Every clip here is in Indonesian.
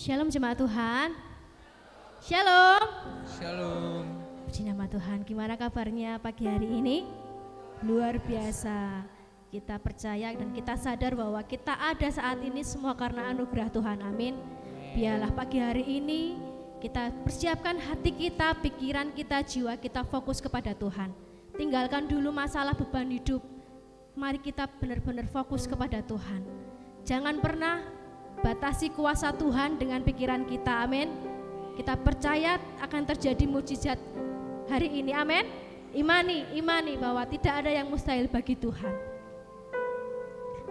Shalom jemaat Tuhan. Shalom. Shalom. Puji nama Tuhan. Gimana kabarnya pagi hari ini? Luar biasa. Kita percaya dan kita sadar bahwa kita ada saat ini semua karena anugerah Tuhan. Amin. Biarlah pagi hari ini kita persiapkan hati kita, pikiran kita, jiwa kita fokus kepada Tuhan. Tinggalkan dulu masalah beban hidup. Mari kita benar-benar fokus kepada Tuhan. Jangan pernah batasi kuasa Tuhan dengan pikiran kita, amin. Kita percaya akan terjadi mukjizat hari ini, amin. Imani bahwa tidak ada yang mustahil bagi Tuhan.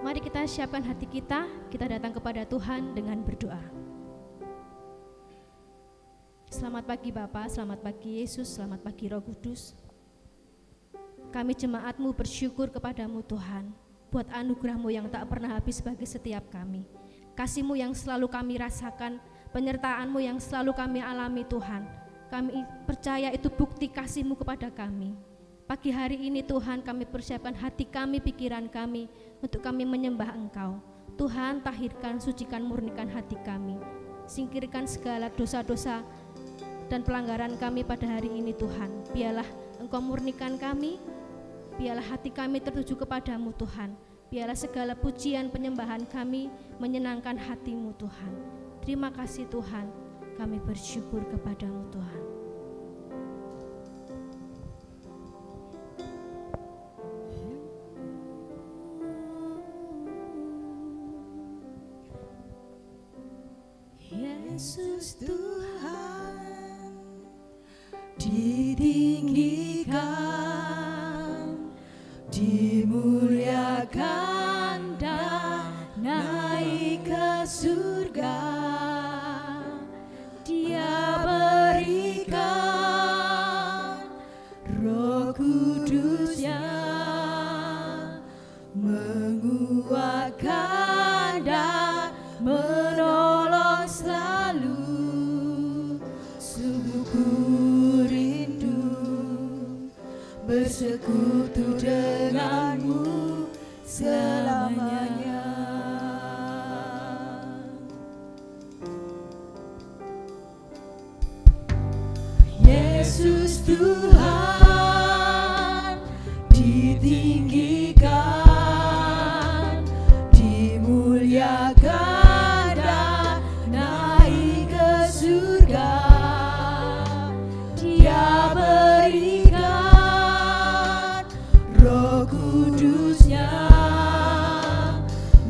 Mari kita siapkan hati kita datang kepada Tuhan dengan berdoa. Selamat pagi Bapa, selamat pagi Yesus, selamat pagi Roh Kudus. Kami jemaat-Mu bersyukur kepadamu Tuhan, buat anugerah-Mu yang tak pernah habis bagi setiap kami. Kasih-Mu yang selalu kami rasakan, penyertaan-Mu yang selalu kami alami Tuhan. Kami percaya itu bukti kasih-Mu kepada kami. Pagi hari ini Tuhan kami persiapkan hati kami, pikiran kami untuk kami menyembah Engkau. Tuhan tahirkan, sucikan, murnikan hati kami. Singkirkan segala dosa-dosa dan pelanggaran kami pada hari ini Tuhan. Biarlah Engkau murnikan kami, biarlah hati kami tertuju kepadamu Tuhan. Biarlah segala pujian penyembahan kami menyenangkan hati-Mu Tuhan. Terima kasih Tuhan, kami bersyukur kepadamu Tuhan. Yesus Tuhan ditinggikan, dimuliakan dan naik ke surga. Dia berikan Roh Kudus-Nya, menguatkan dan menolong selalu. Sungguh ku rindu bersekutu denganmu selamanya. Yesus Tuhan ditinggikan, dimuliakan dan naik ke surga. Dia berikan Roh Kudus-Nya,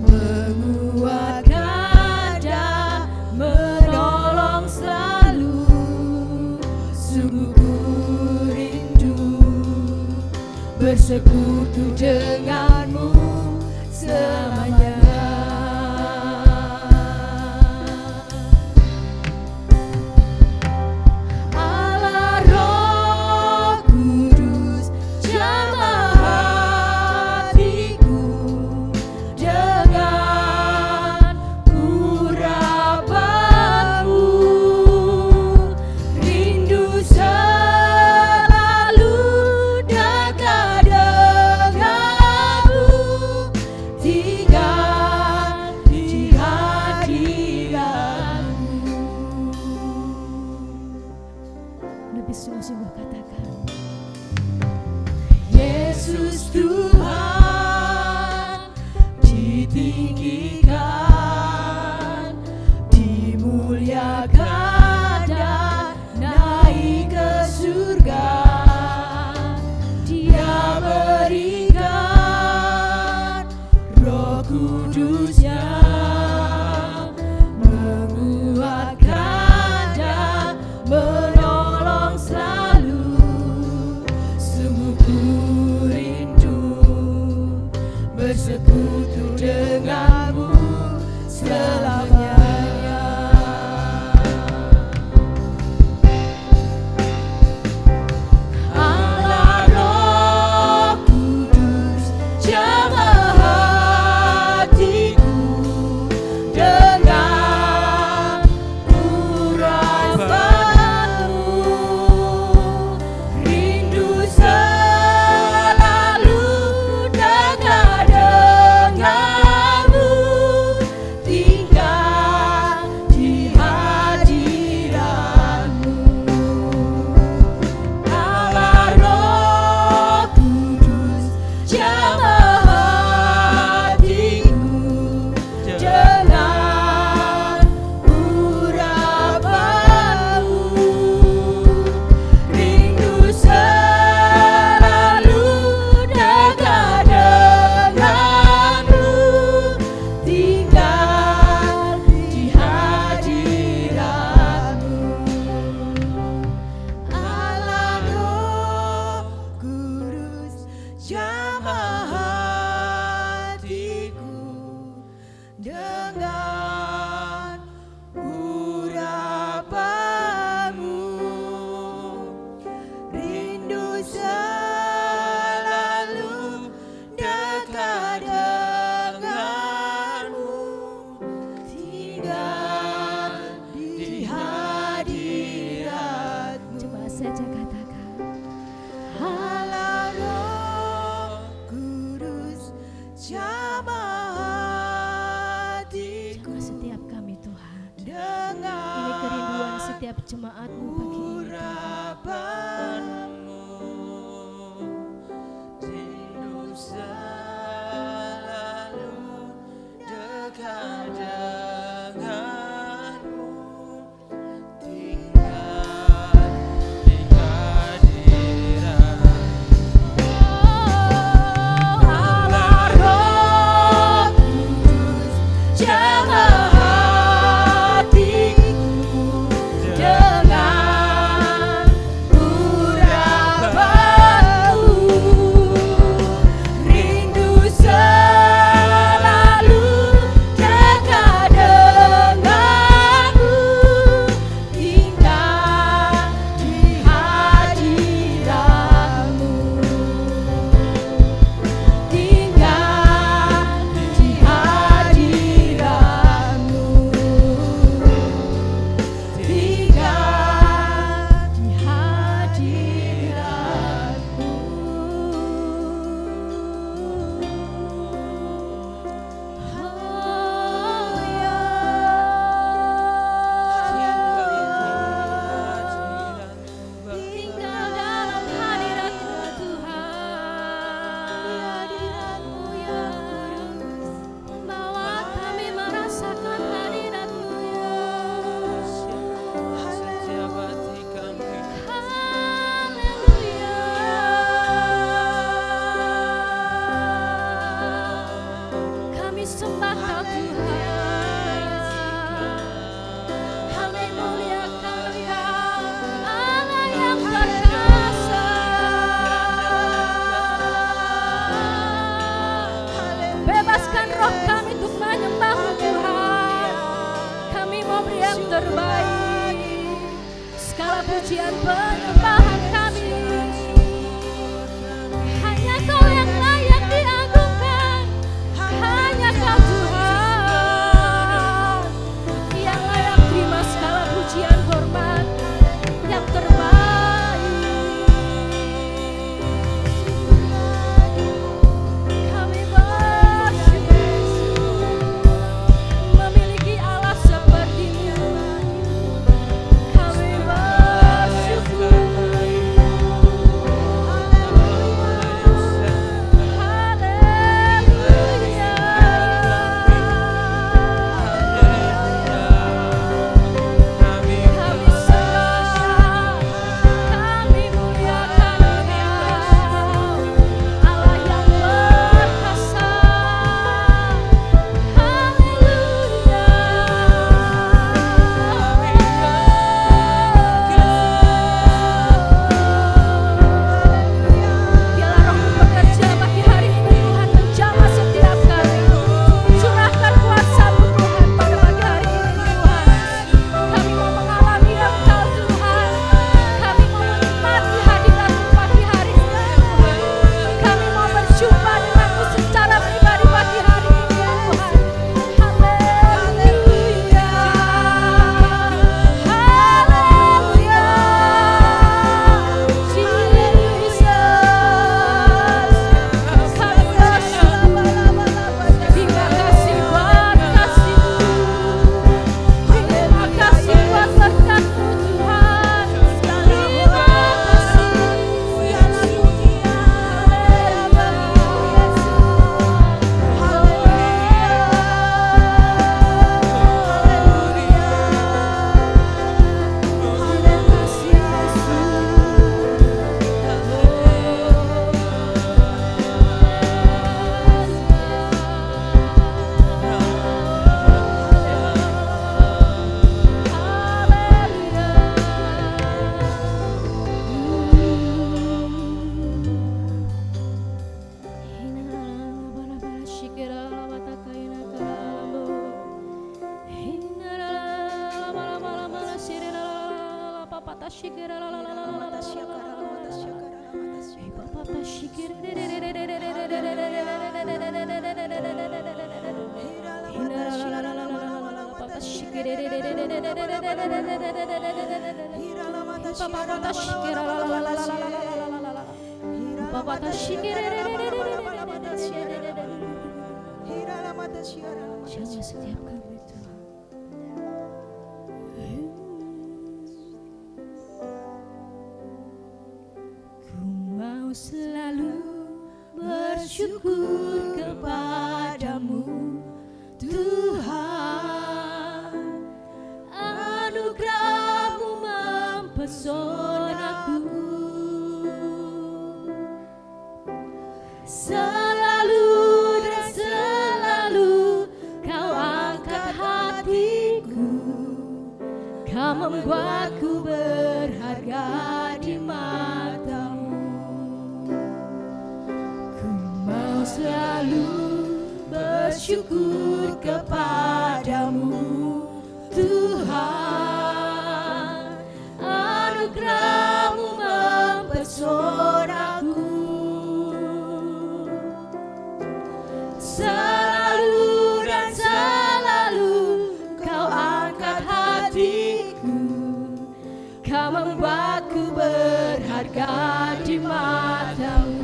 menguatkan dan menolong selalu. Sungguh ku rindu bersekutu denganmu selamanya. Allah Roh Kudus jamah hatiku dengan urapanmu. Rindu selalu dekat denganmu, tinggal selalu dekat denganmu, tinggal di hadiratmu. Coba saja katakan, Allah Roh Kudus, jamah hatiku. jamah setiap kami Tuhan. Dengan Ini kerinduan setiap jemaat-Mu pagi ini Tuhan. urapanmu, rindu selalu dekat denganmu, tinggal di hadiratmu. Allah Roh Kudus, jamah hatiku dengan urapanmu, rindu selalu dekat denganmu, tinggal di hadiratmu, tinggal di hadiratmu, tinggal di hadiratmu. Tinggal dalam hadirat-Mu Tuhan, hadirat-Mu ya Kudus, bawa kami merasakan hadirat-Mu ya. Setiap hati kami Haleluya. Kami sembah Kau Tuhan, kami muliakan Kau, Allah yang perkasa. Bebaskan roh kami untuk menyembah-Mu Tuhan. Kami mau beri yang terbaik, segala pujian penyembahan kami. Hanya Kau yang layak diagungkan, hanya Kau Tuhan yang layak terima segala pujian hormat yang terbaik. Kami bersyukur memiliki Allah seperti-Mu. Kami bersyukur Jamah setiap kami Tuhan. Ku mau selalu bersyukur kepadamu Tuhan, anugerah-Mu mempesonaku, selalu dan selalu Kau angkat hatiku, Kau membuatku berharga di mata-Mu. Ku mau selalu bersyukur kepadamu Tuhan, anugerah-Mu mempesonaku, selalu dan selalu Kau angkat hatiku, Kau membuatku berharga di mata-Mu.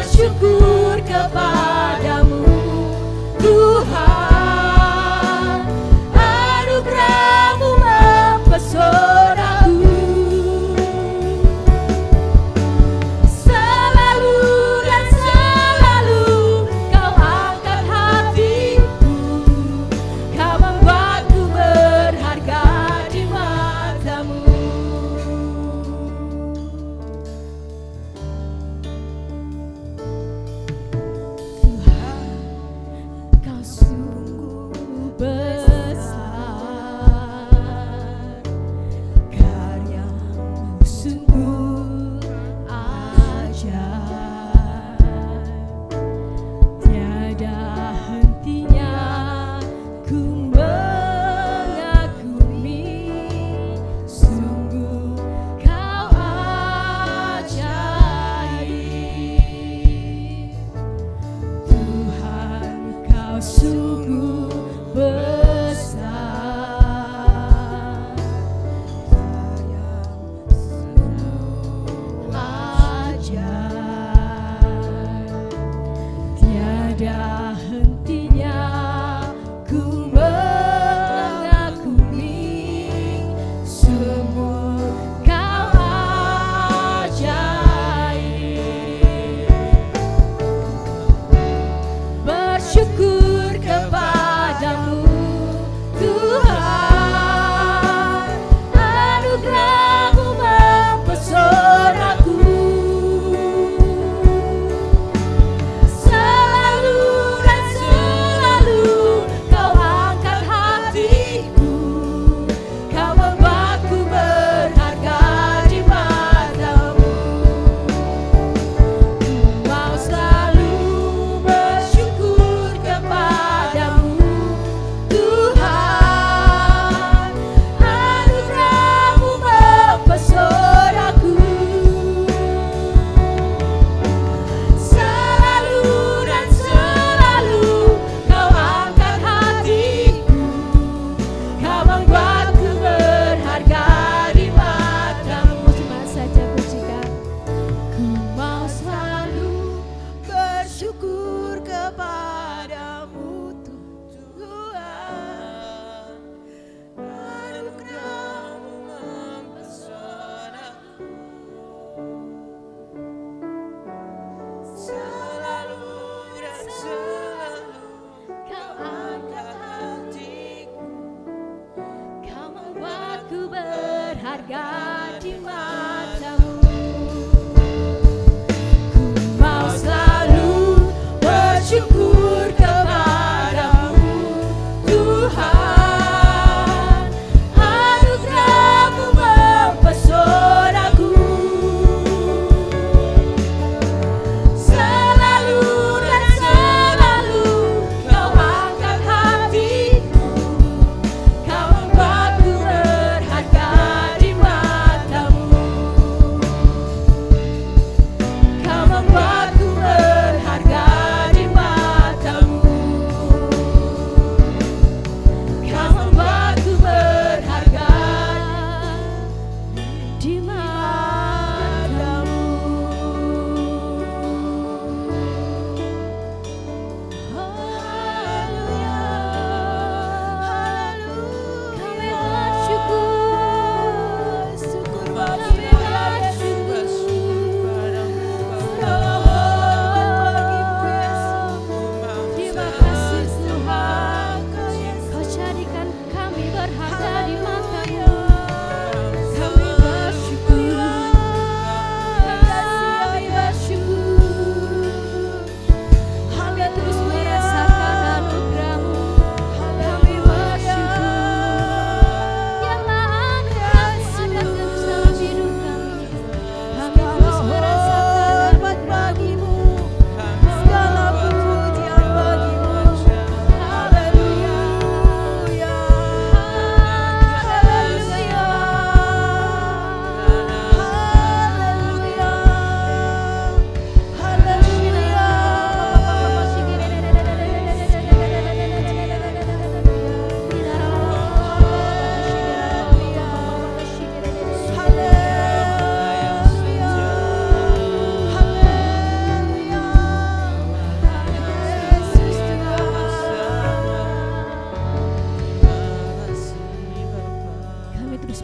Syukur kepadamu Tuhan, anugerah-Mu mempesonaku, selalu dan selalu Kau angkat hatiku, Kau membuatku berharga di mata-Mu.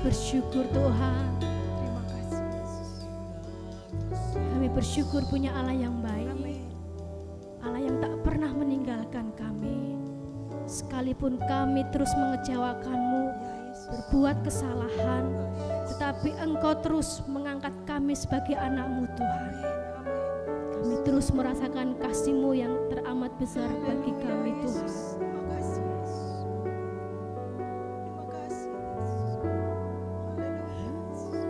bersyukur Tuhan. Terima kasih Yesus. Kami bersyukur punya Allah yang baik. Amin. Allah yang tak pernah meninggalkan kami. Sekalipun kami terus mengecewakan-Mu, berbuat kesalahan, tetapi Engkau terus mengangkat kami sebagai anak-Mu Tuhan. Kami terus merasakan kasih-Mu yang teramat besar bagi kami Tuhan. Terima kasih Yesus. Terima kasih Yesus. Haleluya. Yesus.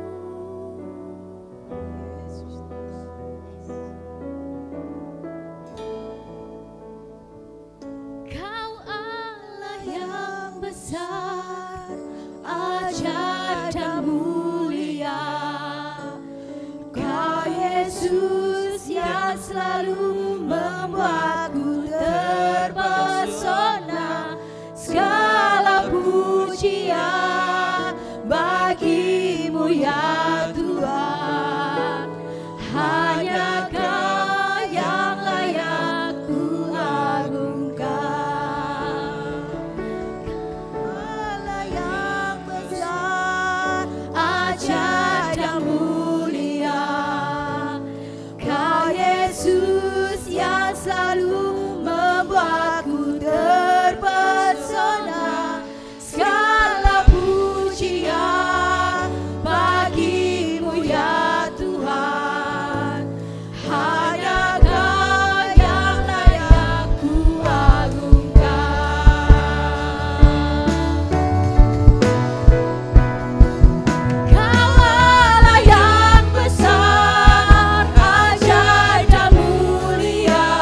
Kau Allah yang besar, ajaib dan mulia. Kau Yesus yang selalu membuatku terpesona. Segala pujian bagi-Mu ya Tuhan. Hanya Kau yang layak ku agungkan. Allah yang besar, Ajaib dan mulia, Kau Yesus yang selalu membuatku terpesona. Segala pujian bagi-Mu ya Tuhan. Hanya Kau yang layak ku agungkan. Kau Allah yang besar, ajaib dan mulia.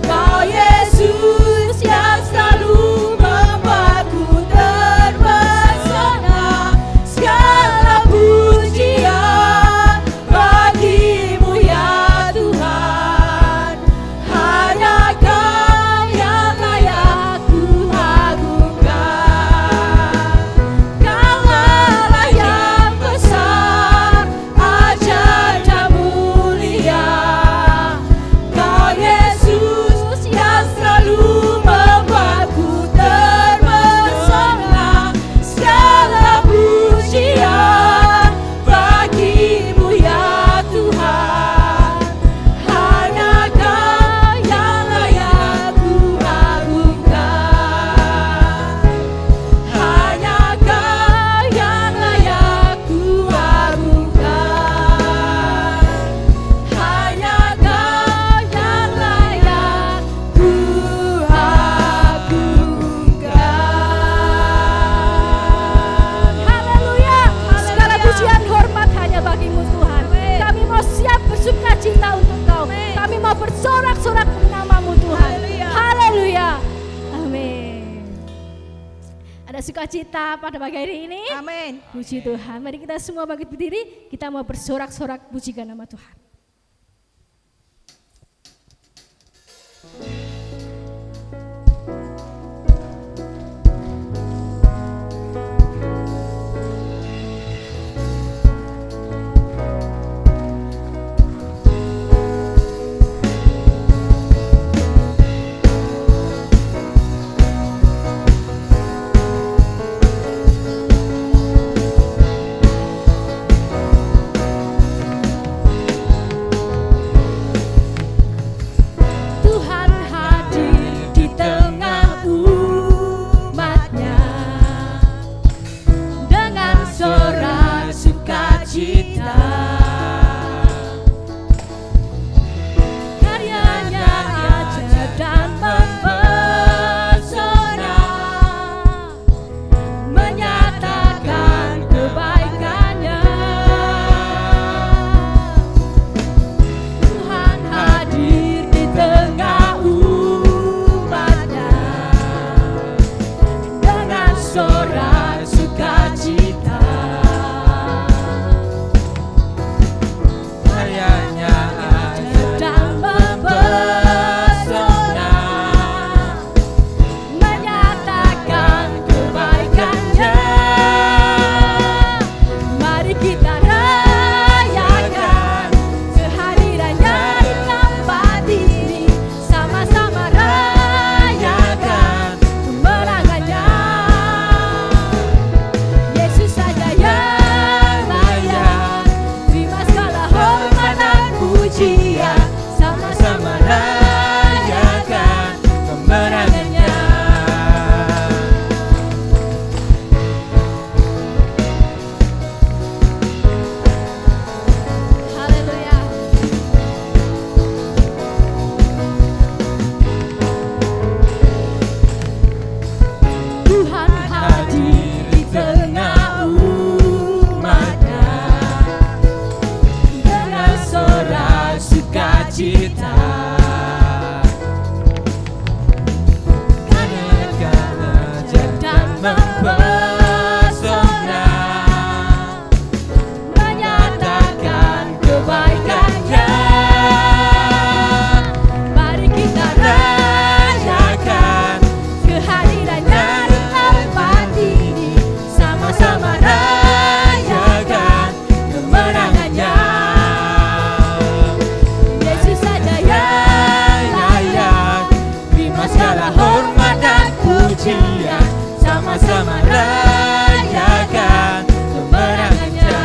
Kau Yesus yang selalu membuatku terpesona. Segala pujian bagi-Mu ya Tuhan. Hanya Kau yang layak ku agungkan. Kau Allah yang besar, ajaib dan mulia. Kau Yesus yang selalu membuatku terpesona. Segala pujian bagi-Mu ya Tuhan. Hanya Kau yang layak ku agungkan. Hanya Kau yang layak ku agungkan. Hanya Kau yang layak ku agungkan. Haleluya. Segala pujian hormat hanya bagi-Mu Tuhan. Kami mau siap bersuka cita untuk Kau. Kami mau bersorak-sorak nama-Mu Tuhan. Haleluya. Amin. Ada sukacita pada pagi hari ini. Amin. Puji Tuhan. Mari kita semua bangkit berdiri. Kita mau bersorak-sorak pujikan nama Tuhan. mempesona, menyatakan kebaikannya. Mari kita Rayakan kehadirannya di tempat ini, sama-sama rayakan kemenangannya. Yesus saja yang Layak terima segala hormat dan pujian, sama-sama rayakan kemenangannya.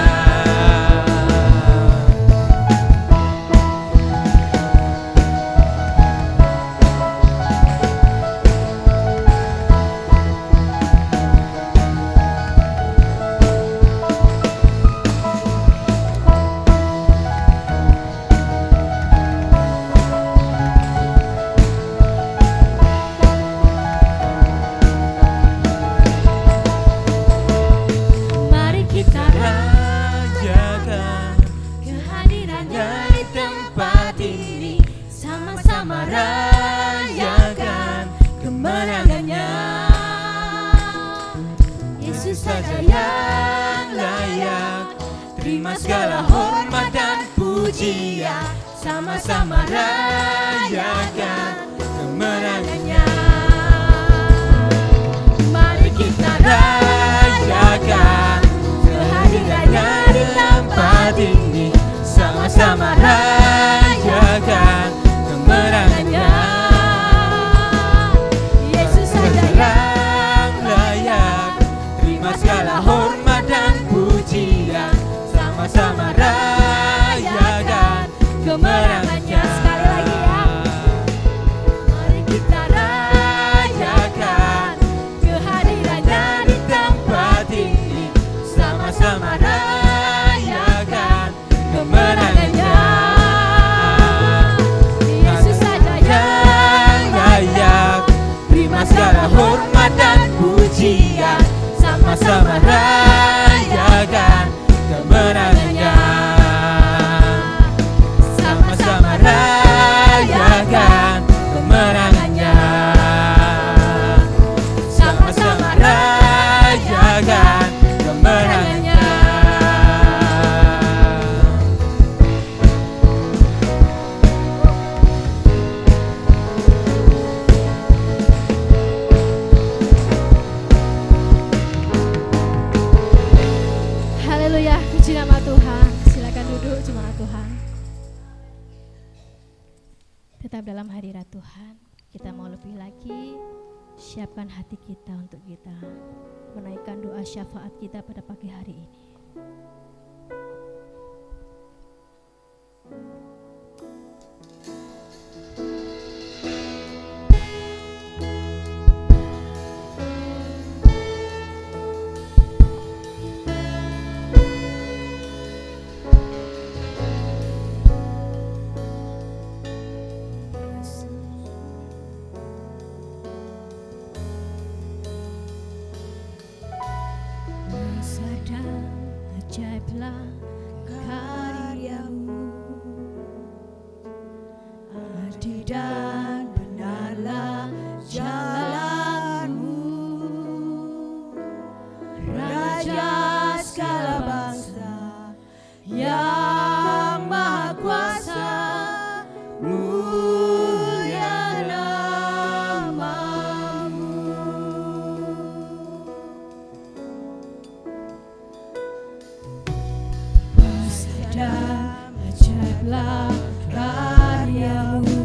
mari kita Rayakan kehadirannya di tempat ini, sama-sama rayakan kemenangannya. Yesus saja yang layak terima segala hormat dan pujian, sama-sama rayakan kemenangannya. Mari kita Rayakan kehadirannya di tempat ini, sama-sama rayakan kemenangannya. Yesus saja yang layak terima segala hormat dan pujian, sama-sama rayakan kemenangannya. Sekali lagi ya. Mari kita Rayakan kehadirannya di tempat ini, sama-sama rayakan kemenangannya. Yesus saja Yang layak terima segala hormat dan pujian, sama-sama rayakan kemenangannya. Sama-sama rayakan kemenangannya. Sama-sama rayakan kemenangannya. Haleluya, puji nama Tuhan. Silakan duduk jemaat Tuhan. Tetap dalam hadirat Tuhan. Kita mau lebih lagi siapkan hati kita untuk kita menaikkan doa syafaat kita pada pagi hari ini. Sadar ajaiblah karyamu, adil dan benarlah jalanmu, Raja segala bangsa yang maha kuasa, mulia namamu. Sadar ajaiblah karyamu,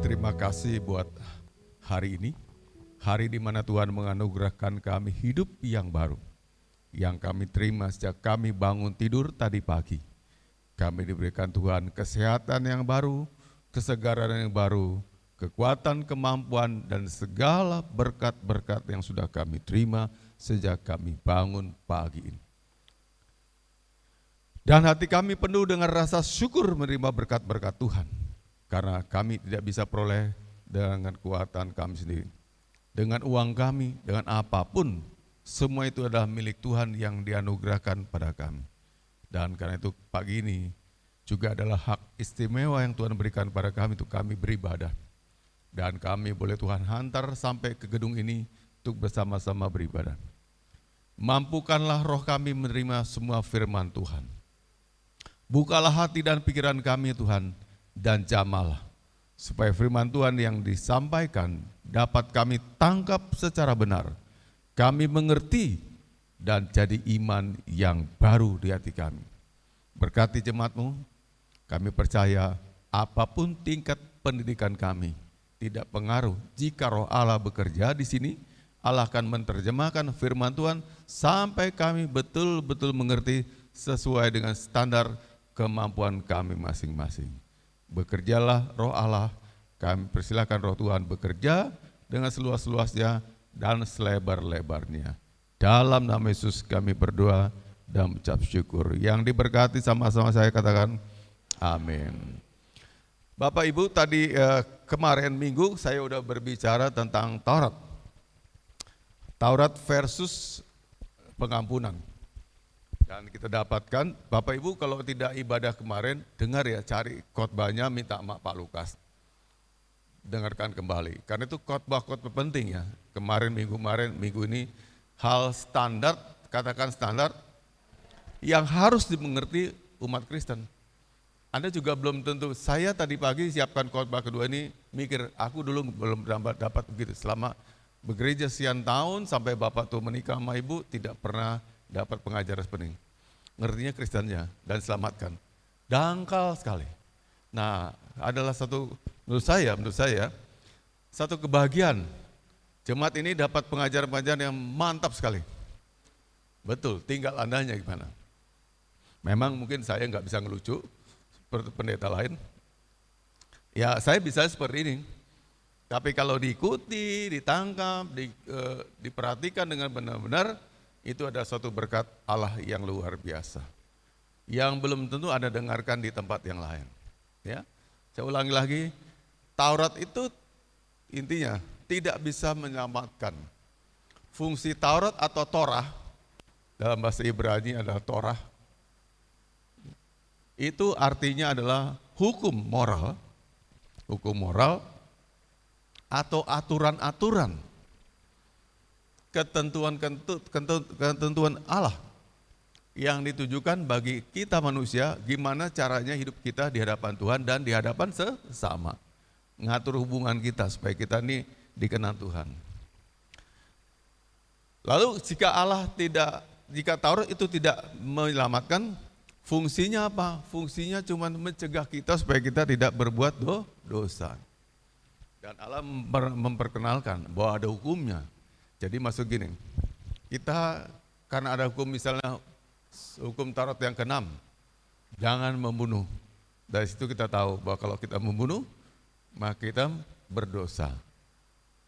terima kasih buat hari ini. Hari di mana Tuhan menganugerahkan kami hidup yang baru. Yang kami terima sejak kami bangun tidur tadi pagi. Kami diberikan Tuhan kesehatan yang baru, kesegaran yang baru, kekuatan, kemampuan, dan segala berkat-berkat yang sudah kami terima sejak kami bangun pagi ini. Dan hati kami penuh dengan rasa syukur menerima berkat-berkat Tuhan. Karena kami tidak bisa peroleh dengan kekuatan kami sendiri. Dengan uang kami, dengan apapun, semua itu adalah milik Tuhan yang dianugerahkan pada kami. Dan karena itu pagi ini juga adalah hak istimewa yang Tuhan berikan pada kami untuk kami beribadah. Dan kami boleh Tuhan hantar sampai ke gedung ini untuk bersama-sama beribadah. Mampukanlah roh kami menerima semua firman Tuhan. Bukalah hati dan pikiran kami Tuhan, dan jamahlah, supaya firman Tuhan yang disampaikan dapat kami tangkap secara benar, kami mengerti, dan jadi iman yang baru di hati kami. Berkati jemaat-Mu, kami percaya apapun tingkat pendidikan kami, tidak pengaruh jika roh Allah bekerja di sini, Allah akan menerjemahkan firman Tuhan sampai kami betul-betul mengerti sesuai dengan standar kemampuan kami masing-masing. Bekerjalah roh Allah, kami persilakan roh Tuhan bekerja dengan seluas-luasnya dan selebar-lebarnya. Dalam nama Yesus kami berdoa dan mengucap syukur. Yang diberkati sama-sama saya katakan amin. Bapak Ibu, tadi kemarin minggu saya udah berbicara tentang Taurat. Taurat versus pengampunan. Dan kita dapatkan, Bapak Ibu kalau tidak ibadah kemarin, dengar ya, cari khotbahnya, minta sama Pak Lukas. Dengarkan kembali, karena itu khotbah-khotbah penting ya. Minggu ini, hal standar, katakan standar, yang harus dimengerti umat Kristen. Anda juga belum tentu, saya tadi pagi siapkan khotbah kedua ini, mikir, aku dulu belum dapat begitu. Selama begereja sekian tahun, sampai Bapak tuh menikah sama Ibu, tidak pernah dapat pengajaran seperti ini. Ngertinya Kristennya dan selamatkan. Dangkal sekali. Nah, adalah menurut saya satu kebahagiaan. Jemaat ini dapat pengajaran-pengajaran yang mantap sekali. Betul, tinggal Andanya gimana. Memang mungkin saya nggak bisa ngelucu seperti pendeta lain. Ya, saya bisa seperti ini. Tapi kalau diikuti, ditangkap, diperhatikan dengan benar-benar, itu ada suatu berkat Allah yang luar biasa. Yang belum tentu Anda dengarkan di tempat yang lain. Ya, saya ulangi lagi, Taurat itu intinya tidak bisa menyelamatkan. Fungsi Taurat atau Torah, dalam bahasa Ibrani adalah Torah, itu artinya adalah hukum moral atau aturan-aturan, ketentuan Allah yang ditujukan bagi kita manusia, gimana caranya hidup kita di hadapan Tuhan dan di hadapan sesama. Ngatur hubungan kita supaya kita ini dikenal Tuhan. Lalu jika Taurat itu tidak menyelamatkan, fungsinya apa? Fungsinya cuma mencegah kita supaya kita tidak berbuat dosa. Dan Allah memperkenalkan bahwa ada hukumnya. Jadi masuk gini, kita karena ada hukum misalnya hukum Taurat yang ke-6, jangan membunuh. Dari situ kita tahu bahwa kalau kita membunuh, maka kita berdosa,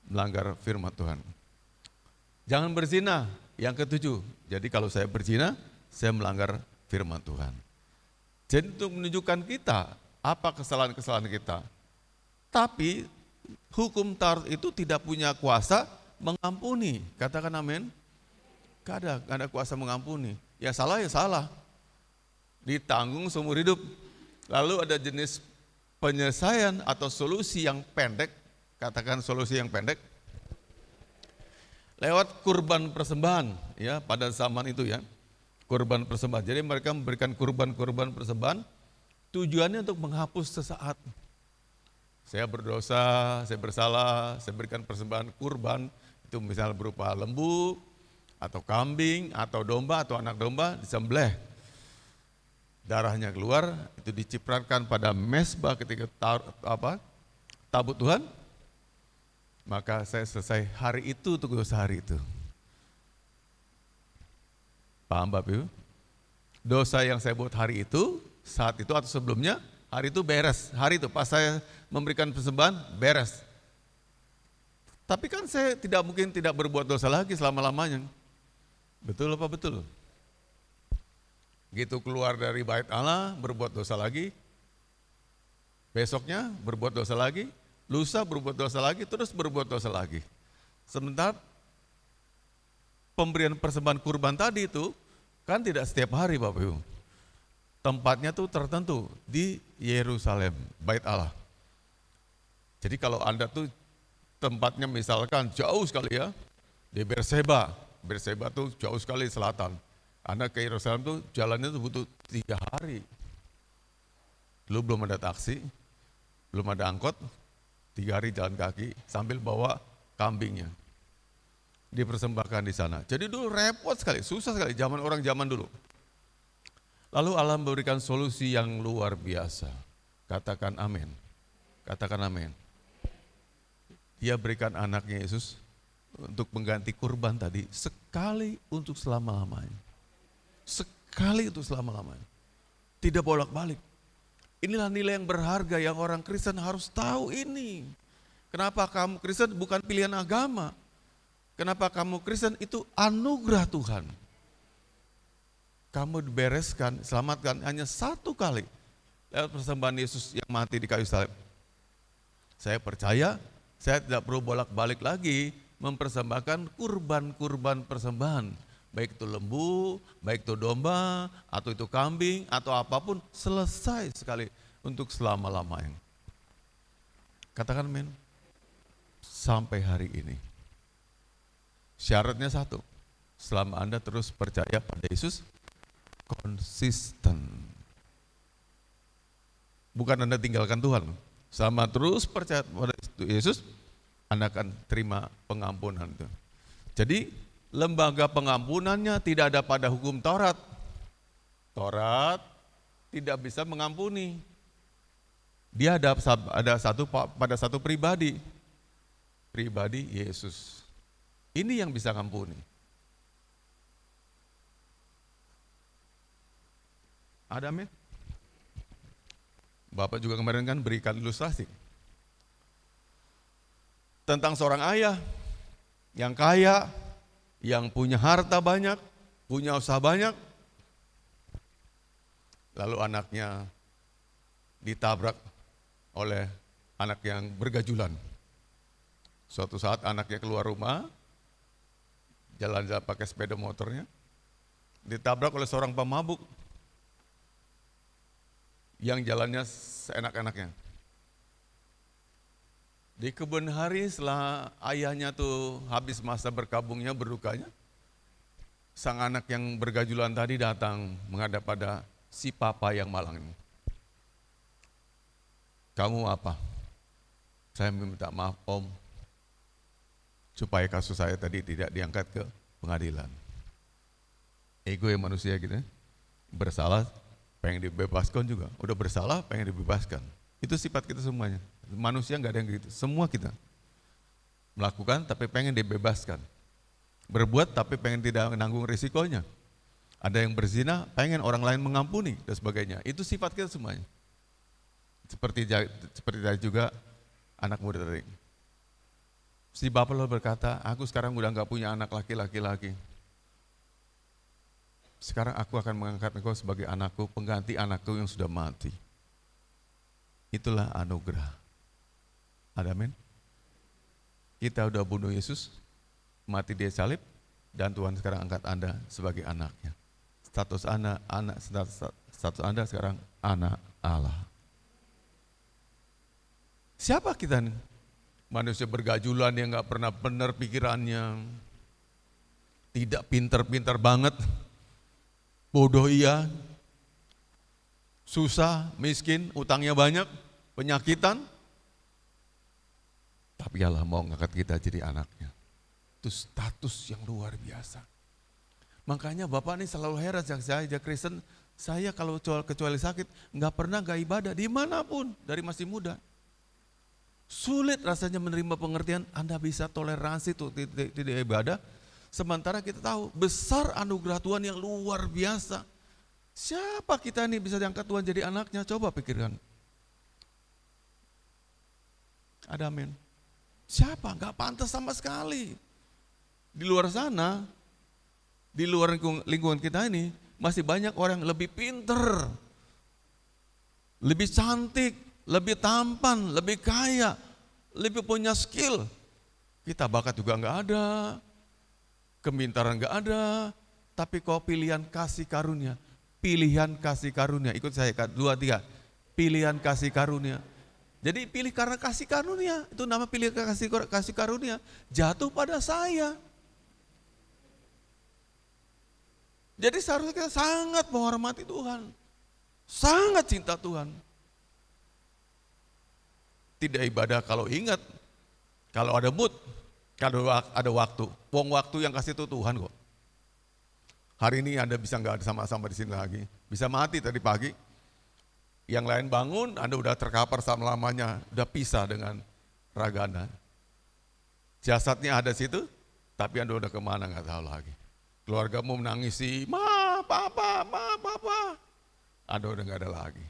melanggar firman Tuhan. Jangan berzina, yang ke-7. Jadi kalau saya berzina, saya melanggar firman Tuhan. Jadi untuk menunjukkan kita apa kesalahan-kesalahan kita. Tapi hukum Taurat itu tidak punya kuasa mengampuni, katakan amin. Gak ada kuasa mengampuni. Ya salah, ditanggung seumur hidup. Lalu ada jenis penyelesaian atau solusi yang pendek, katakan solusi yang pendek, lewat kurban persembahan, ya pada zaman itu ya, kurban persembahan. Jadi mereka memberikan kurban persembahan, tujuannya untuk menghapus sesaat. Saya berdosa, saya bersalah, saya berikan persembahan kurban, itu misalnya berupa lembu, atau kambing, atau domba, atau anak domba, disembelih. Darahnya keluar, itu dicipratkan pada mezbah ketika tabut Tuhan, maka saya selesai hari itu untuk dosa hari itu. Paham Bapak Ibu? Dosa yang saya buat hari itu, saat itu atau sebelumnya, hari itu beres. Hari itu pas saya memberikan persembahan, beres. Tapi kan saya tidak mungkin tidak berbuat dosa lagi selama-lamanya. Betul apa betul? Gitu keluar dari bait Allah, berbuat dosa lagi. Besoknya berbuat dosa lagi. Lusa berbuat dosa lagi, terus berbuat dosa lagi. Sementara pemberian persembahan kurban tadi itu kan tidak setiap hari Bapak Ibu. Tempatnya tuh tertentu di Yerusalem, bait Allah. Jadi kalau Anda tuh tempatnya misalkan jauh sekali ya, di Berseba. Berseba tuh jauh sekali selatan. Anda ke Yerusalem tuh jalannya tuh butuh 3 hari. Lu belum ada taksi, belum ada angkot, 3 hari jalan kaki sambil bawa kambingnya. Dipersembahkan di sana. Jadi dulu repot sekali, susah sekali orang zaman dulu. Lalu Allah memberikan solusi yang luar biasa. Katakan amin. Katakan amin. Dia berikan anaknya Yesus untuk mengganti kurban tadi sekali untuk selama-lamanya. Sekali untuk selama-lamanya. Tidak bolak-balik. Inilah nilai yang berharga yang orang Kristen harus tahu ini. Kenapa kamu Kristen bukan pilihan agama? Kenapa kamu Kristen itu anugerah Tuhan. Kamu dibereskan, selamatkan hanya 1 kali lewat persembahan Yesus yang mati di kayu salib. Saya percaya, saya tidak perlu bolak-balik lagi mempersembahkan kurban-kurban persembahan. Baik itu lembu, baik itu domba, atau itu kambing, atau apapun, selesai sekali untuk selama-lamanya. Katakan amin. Sampai hari ini. Syaratnya 1, selama Anda terus percaya pada Yesus, konsisten. Bukan Anda tinggalkan Tuhan. Selama terus percaya pada Yesus, Anda akan terima pengampunan itu. Jadi lembaga pengampunannya tidak ada pada hukum Taurat. Taurat tidak bisa mengampuni. Dia ada pada satu pribadi. Pribadi Yesus. Ini yang bisa ngampuni. Ada amin? Bapak juga kemarin kan berikan ilustrasi tentang seorang ayah yang kaya, yang punya harta banyak, punya usaha banyak, lalu anaknya ditabrak oleh anak yang bergajulan. Suatu saat anaknya keluar rumah, jalan-jalan pakai sepeda motornya, ditabrak oleh seorang pemabuk yang jalannya seenak-enaknya. Di kemudian hari setelah ayahnya tuh habis masa berkabungnya, berdukanya, sang anak yang bergajulan tadi datang menghadap pada si papa yang malang ini. Kamu apa? Saya minta maaf om, supaya kasus saya tadi tidak diangkat ke pengadilan. Ego yang manusia gitu ya. Bersalah, pengen dibebaskan juga. Udah bersalah, pengen dibebaskan. Itu sifat kita semuanya. Manusia nggak ada yang gitu. Semua kita melakukan tapi pengen dibebaskan. Berbuat tapi pengen tidak menanggung risikonya. Ada yang berzina, pengen orang lain mengampuni dan sebagainya. Itu sifat kita semuanya. Seperti tadi juga anak muda tadi. Si bapak lalu berkata, aku sekarang udah nggak punya anak laki-laki lagi. Sekarang aku akan mengangkat engkau sebagai anakku, pengganti anakku yang sudah mati. Itulah anugerah. Ada amin? Kita udah bunuh Yesus, mati di salib, dan Tuhan sekarang angkat Anda sebagai anaknya. Status Anda sekarang anak Allah. Siapa kita nih? Manusia bergajulan yang gak pernah benar pikirannya, tidak pintar-pintar banget, bodoh iya, susah, miskin, utangnya banyak, penyakitan, tapi Allah mau ngangkat kita jadi anaknya. Itu status yang luar biasa. Makanya Bapak ini selalu heran, saya Kristen, saya kalau kecuali sakit, gak pernah gak ibadah, dimanapun, dari masih muda. Sulit rasanya menerima pengertian, Anda bisa toleransi tuh tidak ibadah. Sementara kita tahu besar anugerah Tuhan yang luar biasa. Siapa kita ini bisa diangkat Tuhan jadi anaknya? Coba pikirkan. Ada amin. Siapa? Gak pantas sama sekali. Di luar sana, di luar lingkungan kita ini, masih banyak orang yang lebih pinter, lebih cantik, lebih tampan, lebih kaya, lebih punya skill. Kita bakat juga gak ada, kepintaran gak ada, tapi kau pilihan kasih karunia. Pilihan kasih karunia, ikut saya, 2, 3, pilihan kasih karunia. Jadi pilih karena kasih karunia, itu nama pilih kasih karunia, jatuh pada saya. Jadi seharusnya kita sangat menghormati Tuhan, sangat cinta Tuhan. Tidak ibadah kalau ingat, kalau ada mood, kalau ada waktu. Waktu yang kasih itu Tuhan kok. Hari ini Anda bisa nggak sama-sama di sini lagi, bisa mati tadi pagi. Yang lain bangun, Anda udah terkapar selama-lamanya, udah pisah dengan raga Anda. Jasadnya ada situ, tapi Anda udah kemana nggak tahu lagi. Keluargamu menangisi, ma, papa. Anda udah nggak ada lagi.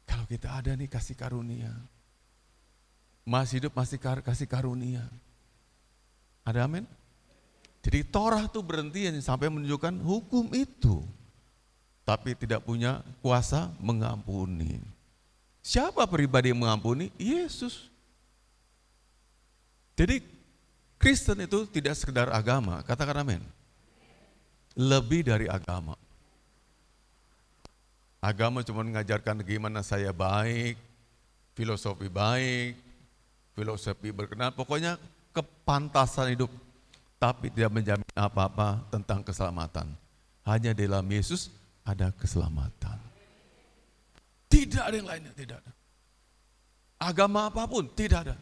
Kalau kita ada nih kasih karunia, masih hidup masih kasih karunia. Ada amin? Jadi Torah tuh berhenti sampai menunjukkan hukum itu, tapi tidak punya kuasa mengampuni. Siapa pribadi yang mengampuni? Yesus. Jadi Kristen itu tidak sekedar agama, katakan amin. Lebih dari agama. Agama cuma mengajarkan bagaimana saya baik, filosofi berkenan, pokoknya kepantasan hidup. Tapi tidak menjamin apa-apa tentang keselamatan. Hanya di dalam Yesus ada keselamatan. Tidak ada yang lainnya, tidak ada. Agama apapun, tidak ada.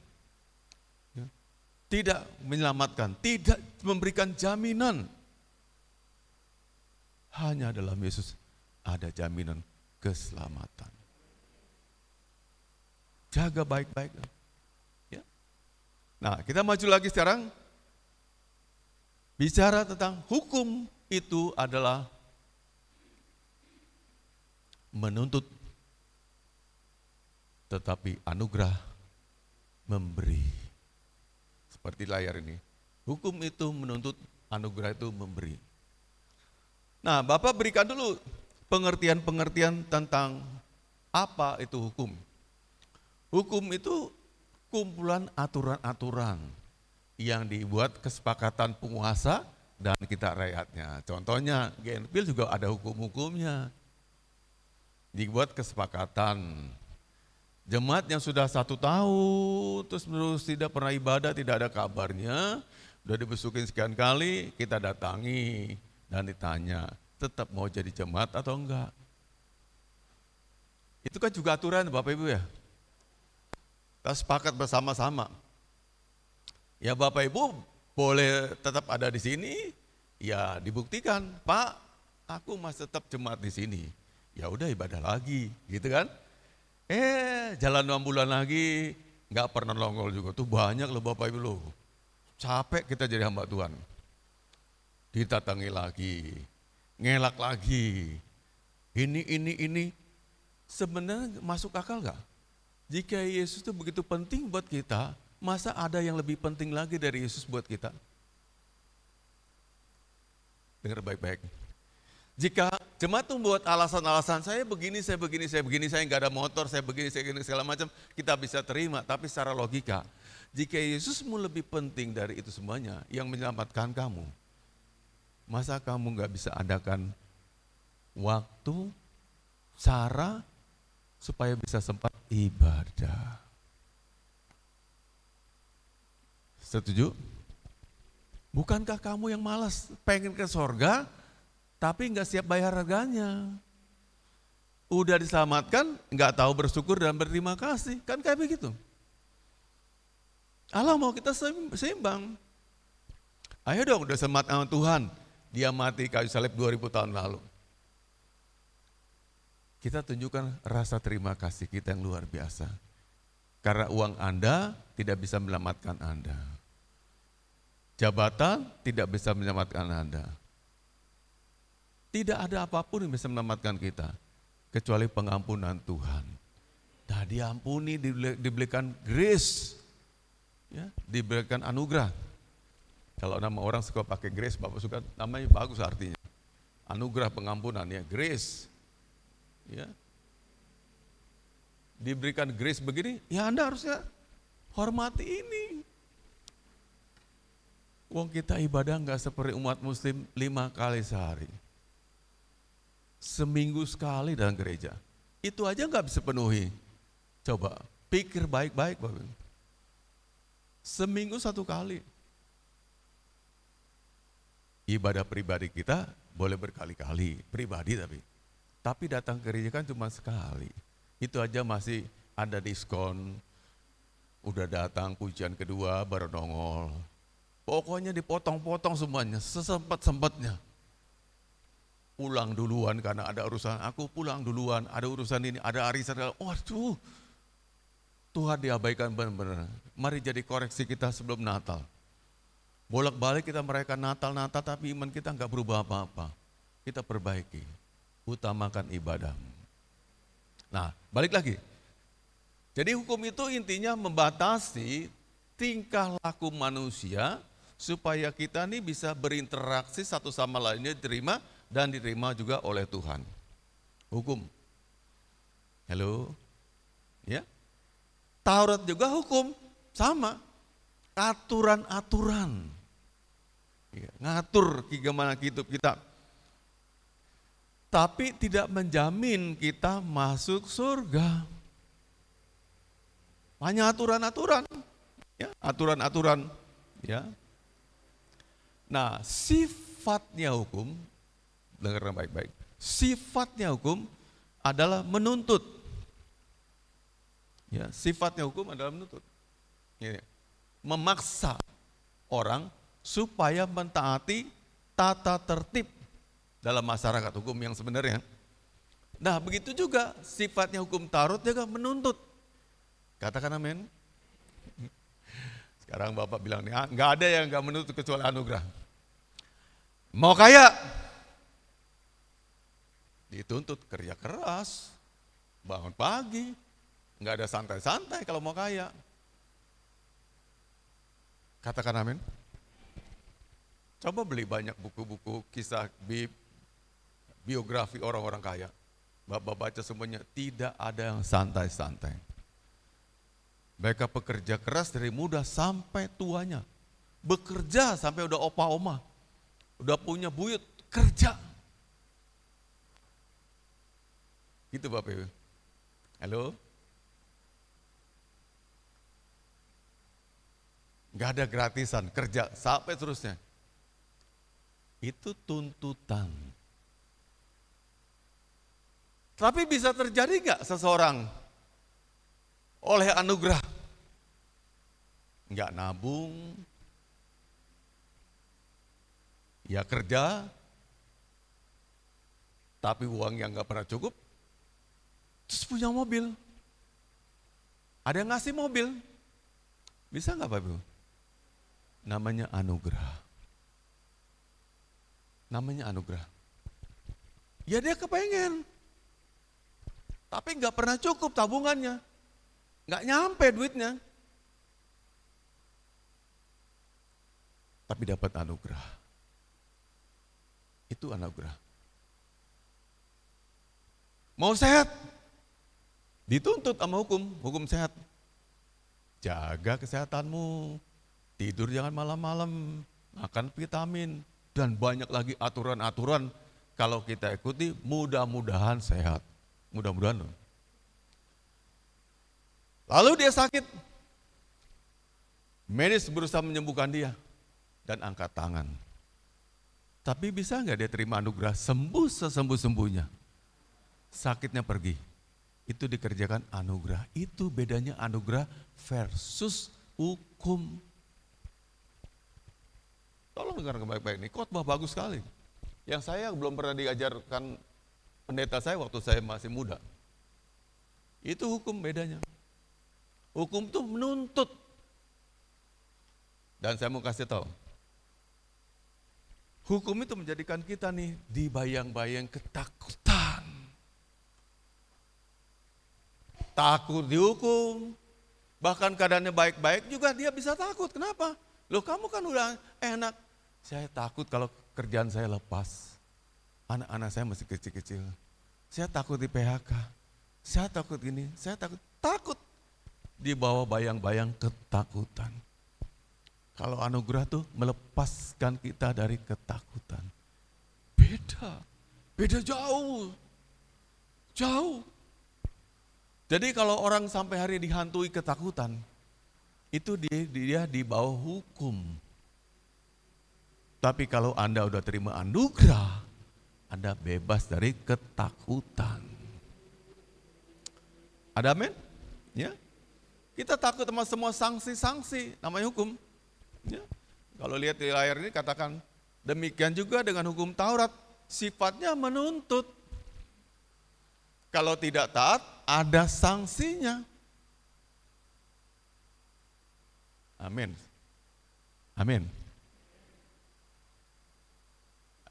Tidak menyelamatkan, tidak memberikan jaminan. Hanya dalam Yesus ada jaminan keselamatan. Jaga baik-baik. Ya. Nah, kita maju lagi sekarang. Bicara tentang hukum itu adalah menuntut, tetapi anugerah memberi. Seperti layar ini. Hukum itu menuntut, anugerah itu memberi. Nah, Bapak berikan dulu pengertian-pengertian tentang apa itu hukum. Hukum itu kumpulan aturan-aturan yang dibuat kesepakatan penguasa dan kita rakyatnya. Contohnya Genpil juga ada hukum-hukumnya. Dibuat kesepakatan. Jemaat yang sudah 1 tahun terus tidak pernah ibadah, tidak ada kabarnya, udah dibesukin sekian kali, kita datangi dan ditanya, tetap mau jadi jemaat atau enggak? Itu kan juga aturan Bapak Ibu ya. Kita sepakat bersama-sama. Ya Bapak Ibu boleh tetap ada di sini, ya dibuktikan, Pak, aku masih tetap jemaat di sini. Ya udah ibadah lagi, gitu kan? Jalan 6 bulan lagi, nggak pernah nongol juga. Tuh banyak loh Bapak Ibu loh. Capek kita jadi hamba Tuhan. Ditatangi lagi, ngelak lagi. Ini. Sebenarnya masuk akal nggak? Jika Yesus itu begitu penting buat kita, masa ada yang lebih penting lagi dari Yesus buat kita? Dengar baik-baik. Jika jemaat itu buat alasan-alasan, saya begini, saya nggak ada motor, saya begini, segala macam, kita bisa terima. Tapi secara logika, jika Yesusmu lebih penting dari itu semuanya, yang menyelamatkan kamu, masa kamu nggak bisa adakan waktu, cara, supaya bisa sempat ibadah? Setuju? Bukankah kamu yang malas pengen ke sorga, tapi nggak siap bayar harganya? Udah diselamatkan, nggak tahu bersyukur dan berterima kasih, kan kayak begitu. Allah mau kita seimbang. Ayo dong, udah selamat sama Tuhan, dia mati kayu salib 2000 tahun lalu. Kita tunjukkan rasa terima kasih kita yang luar biasa. Karena uang Anda tidak bisa menyelamatkan Anda. Jabatan tidak bisa menyelamatkan Anda. Tidak ada apapun yang bisa menyelamatkan kita kecuali pengampunan Tuhan. Nah, diampuni, diberikan grace, ya, diberikan anugerah. Kalau nama orang suka pakai grace, Bapak suka namanya bagus artinya. Anugerah pengampunan, ya, grace. Ya. Diberikan grace begini, ya Anda harusnya hormati ini. Wong kita ibadah enggak seperti umat muslim 5 kali sehari. Seminggu sekali dalam gereja. Itu aja enggak bisa penuhi. Coba pikir baik-baik Bapak. Seminggu 1 kali. Ibadah pribadi kita boleh berkali-kali, pribadi tapi datang ke gereja kan cuma sekali. Itu aja masih ada diskon. Udah datang pujian kedua baru nongol. Pokoknya dipotong-potong semuanya, sesempet-sempetnya. Pulang duluan karena ada urusan, aku pulang duluan, ada urusan ini, ada arisan. Waduh, Tuhan diabaikan benar-benar. Mari jadi koreksi kita sebelum Natal. Bolak-balik kita merayakan Natal, tapi iman kita enggak berubah apa-apa. Kita perbaiki, utamakan ibadah. Nah, balik lagi. Jadi hukum itu intinya membatasi tingkah laku manusia supaya kita nih bisa berinteraksi satu sama lainnya, diterima dan diterima juga oleh Tuhan. Hukum. Halo? Ya? Taurat juga hukum, sama. Aturan-aturan. Ya, ngatur gimana hidup kita. Tapi tidak menjamin kita masuk surga. Hanya aturan-aturan. Ya, aturan-aturan. Ya. Nah, sifatnya hukum, dengarkan baik-baik. Sifatnya hukum adalah menuntut. Ya, sifatnya hukum adalah menuntut. Ya, memaksa orang supaya mentaati tata tertib dalam masyarakat hukum yang sebenarnya. Nah, begitu juga sifatnya hukum Taurat juga menuntut. Katakan amin. Sekarang Bapak bilang nih, nggak ada yang nggak menuntut kecuali anugerah. Mau kaya, dituntut kerja keras, bangun pagi, nggak ada santai-santai kalau mau kaya. Katakan amin. Coba beli banyak buku-buku kisah biografi orang-orang kaya. Bapak baca semuanya, tidak ada yang santai-santai. Mereka bekerja keras dari muda sampai tuanya. Bekerja sampai udah opa-oma. Udah punya buyut, kerja. Gitu Bapak Ibu. Halo? Gak ada gratisan, kerja sampai terusnya. Itu tuntutan. Tapi bisa terjadi gak seseorang oleh anugerah gak nabung, ya kerja, tapi uang yang gak pernah cukup, terus punya mobil. Ada yang ngasih mobil, bisa gak Bapak Ibu? Namanya anugerah. Namanya anugerah. Ya dia kepengen, tapi gak pernah cukup tabungannya, gak nyampe duitnya. Tapi dapat anugerah. Itu anugerah. Mau sehat, dituntut sama hukum sehat. Jaga kesehatanmu, tidur jangan malam-malam, makan vitamin, dan banyak lagi aturan-aturan. Kalau kita ikuti, mudah-mudahan sehat. Mudah-mudahan. Lalu dia sakit, medis berusaha menyembuhkan dia, dan angkat tangan. Tapi bisa nggak dia terima anugerah, sembuh sesembuh-sembuhnya? Sakitnya pergi. Itu dikerjakan anugerah. Itu bedanya anugerah versus hukum. Tolong dengarkan baik-baik ini, khotbah bagus sekali. Yang saya belum pernah diajarkan pendeta saya waktu saya masih muda. Itu hukum bedanya. Hukum itu menuntut. Dan saya mau kasih tahu, hukum itu menjadikan kita nih dibayang-bayang ketakutan. Takut dihukum, bahkan keadaannya baik-baik juga dia bisa takut. Kenapa? Loh kamu kan udah enak. Saya takut kalau kerjaan saya lepas. Anak-anak saya masih kecil-kecil. Saya takut di PHK. Saya takut gini, saya takut. Dibawa bayang-bayang ketakutan. Kalau anugerah tuh melepaskan kita dari ketakutan. Beda jauh. Jadi kalau orang sampai hari dihantui ketakutan, itu dia di bawah hukum. Tapi kalau Anda udah terima anugerah, Anda bebas dari ketakutan. Ada amin? Ya. Kita takut sama semua sanksi-sanksi, namanya hukum. Ya. Kalau lihat di layar ini katakan, demikian juga dengan hukum Taurat, sifatnya menuntut. Kalau tidak taat, ada sanksinya. Amin. Amin.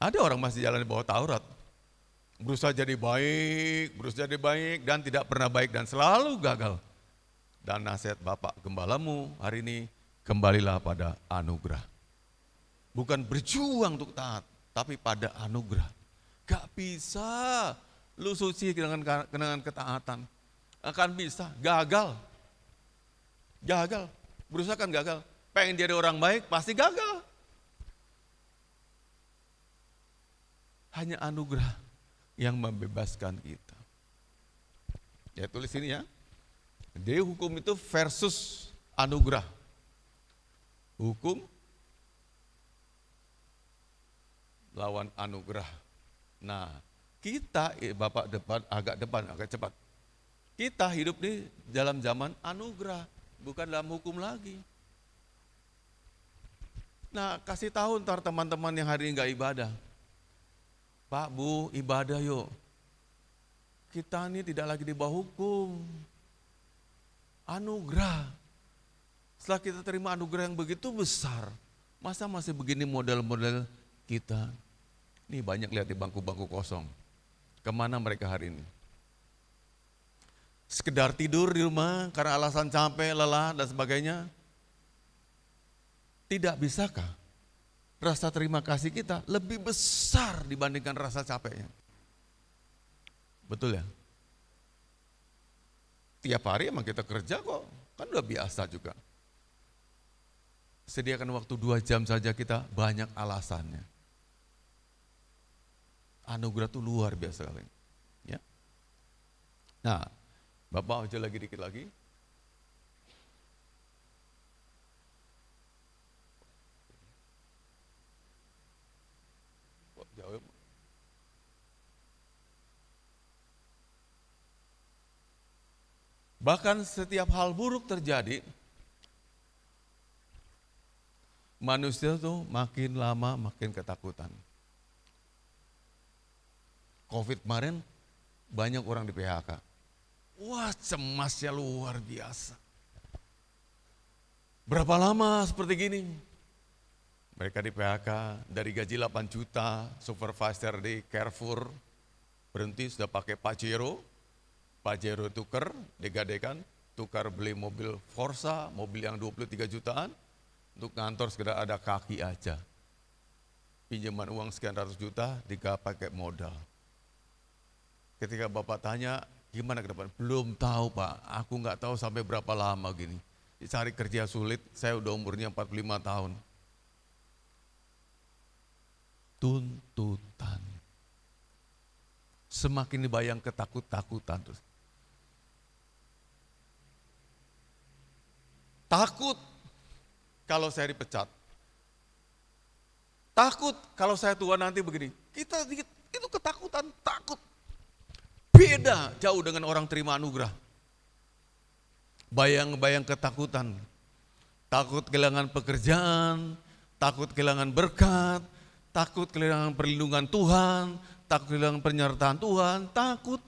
Ada orang masih jalan di bawah Taurat. Berusaha jadi baik, dan tidak pernah baik dan selalu gagal. Dan nasihat Bapak Gembalamu hari ini, kembalilah pada anugerah. Bukan berjuang untuk taat, tapi pada anugerah. Gak bisa lu suci dengan ketaatan. Akan bisa, gagal. Berusaha kan gagal. Pengen jadi orang baik, pasti gagal. Hanya anugerah yang membebaskan kita. Ya tulis ini ya. Jadi hukum itu versus anugerah. Hukum lawan anugerah. Nah, kita Bapak agak cepat. Kita hidup di dalam zaman anugerah, bukan dalam hukum lagi. Nah, kasih tahu ntar teman-teman yang hari ini nggak ibadah. Pak, Bu, ibadah yuk. Kita ini tidak lagi di bawah hukum. Anugerah. Setelah kita terima anugerah yang begitu besar, masa masih begini model-model kita? Nih banyak lihat di bangku-bangku kosong. Kemana mereka hari ini? Sekedar tidur di rumah karena alasan capek, lelah, dan sebagainya. Tidak bisakah rasa terima kasih kita lebih besar dibandingkan rasa capeknya? Betul ya? Tiap hari emang kita kerja kok, kan udah biasa juga. Sediakan waktu 2 jam saja kita banyak alasannya. Anugerah itu luar biasa kali. Ya. Nah, Bapak aja lagi dikit lagi. Jauh. Bahkan setiap hal buruk terjadi, manusia tuh makin lama makin ketakutan. Covid kemarin banyak orang di PHK. Wah, cemasnya luar biasa. Berapa lama seperti gini? Mereka di PHK dari gaji 8 juta, supervisor di Carrefour, berhenti sudah pakai Pajero tuker, digadekan, tukar beli mobil Forza, mobil yang 23 jutaan, untuk ngantor sekedar ada kaki aja. Pinjaman uang sekian ratus juta, pakai modal. Ketika Bapak tanya, gimana ke depan? Belum tahu Pak, aku nggak tahu sampai berapa lama gini. Cari kerja sulit, saya udah umurnya 45 tahun. Tuntutan. Semakin dibayang ketakutan terus. Takut kalau saya dipecat. Takut kalau saya tua nanti begini. Kita itu ketakutan, takut. Beda jauh dengan orang terima anugerah. Bayang-bayang ketakutan. Takut kehilangan pekerjaan, takut kehilangan berkat, takut kehilangan perlindungan Tuhan, takut kehilangan penyertaan Tuhan, takut.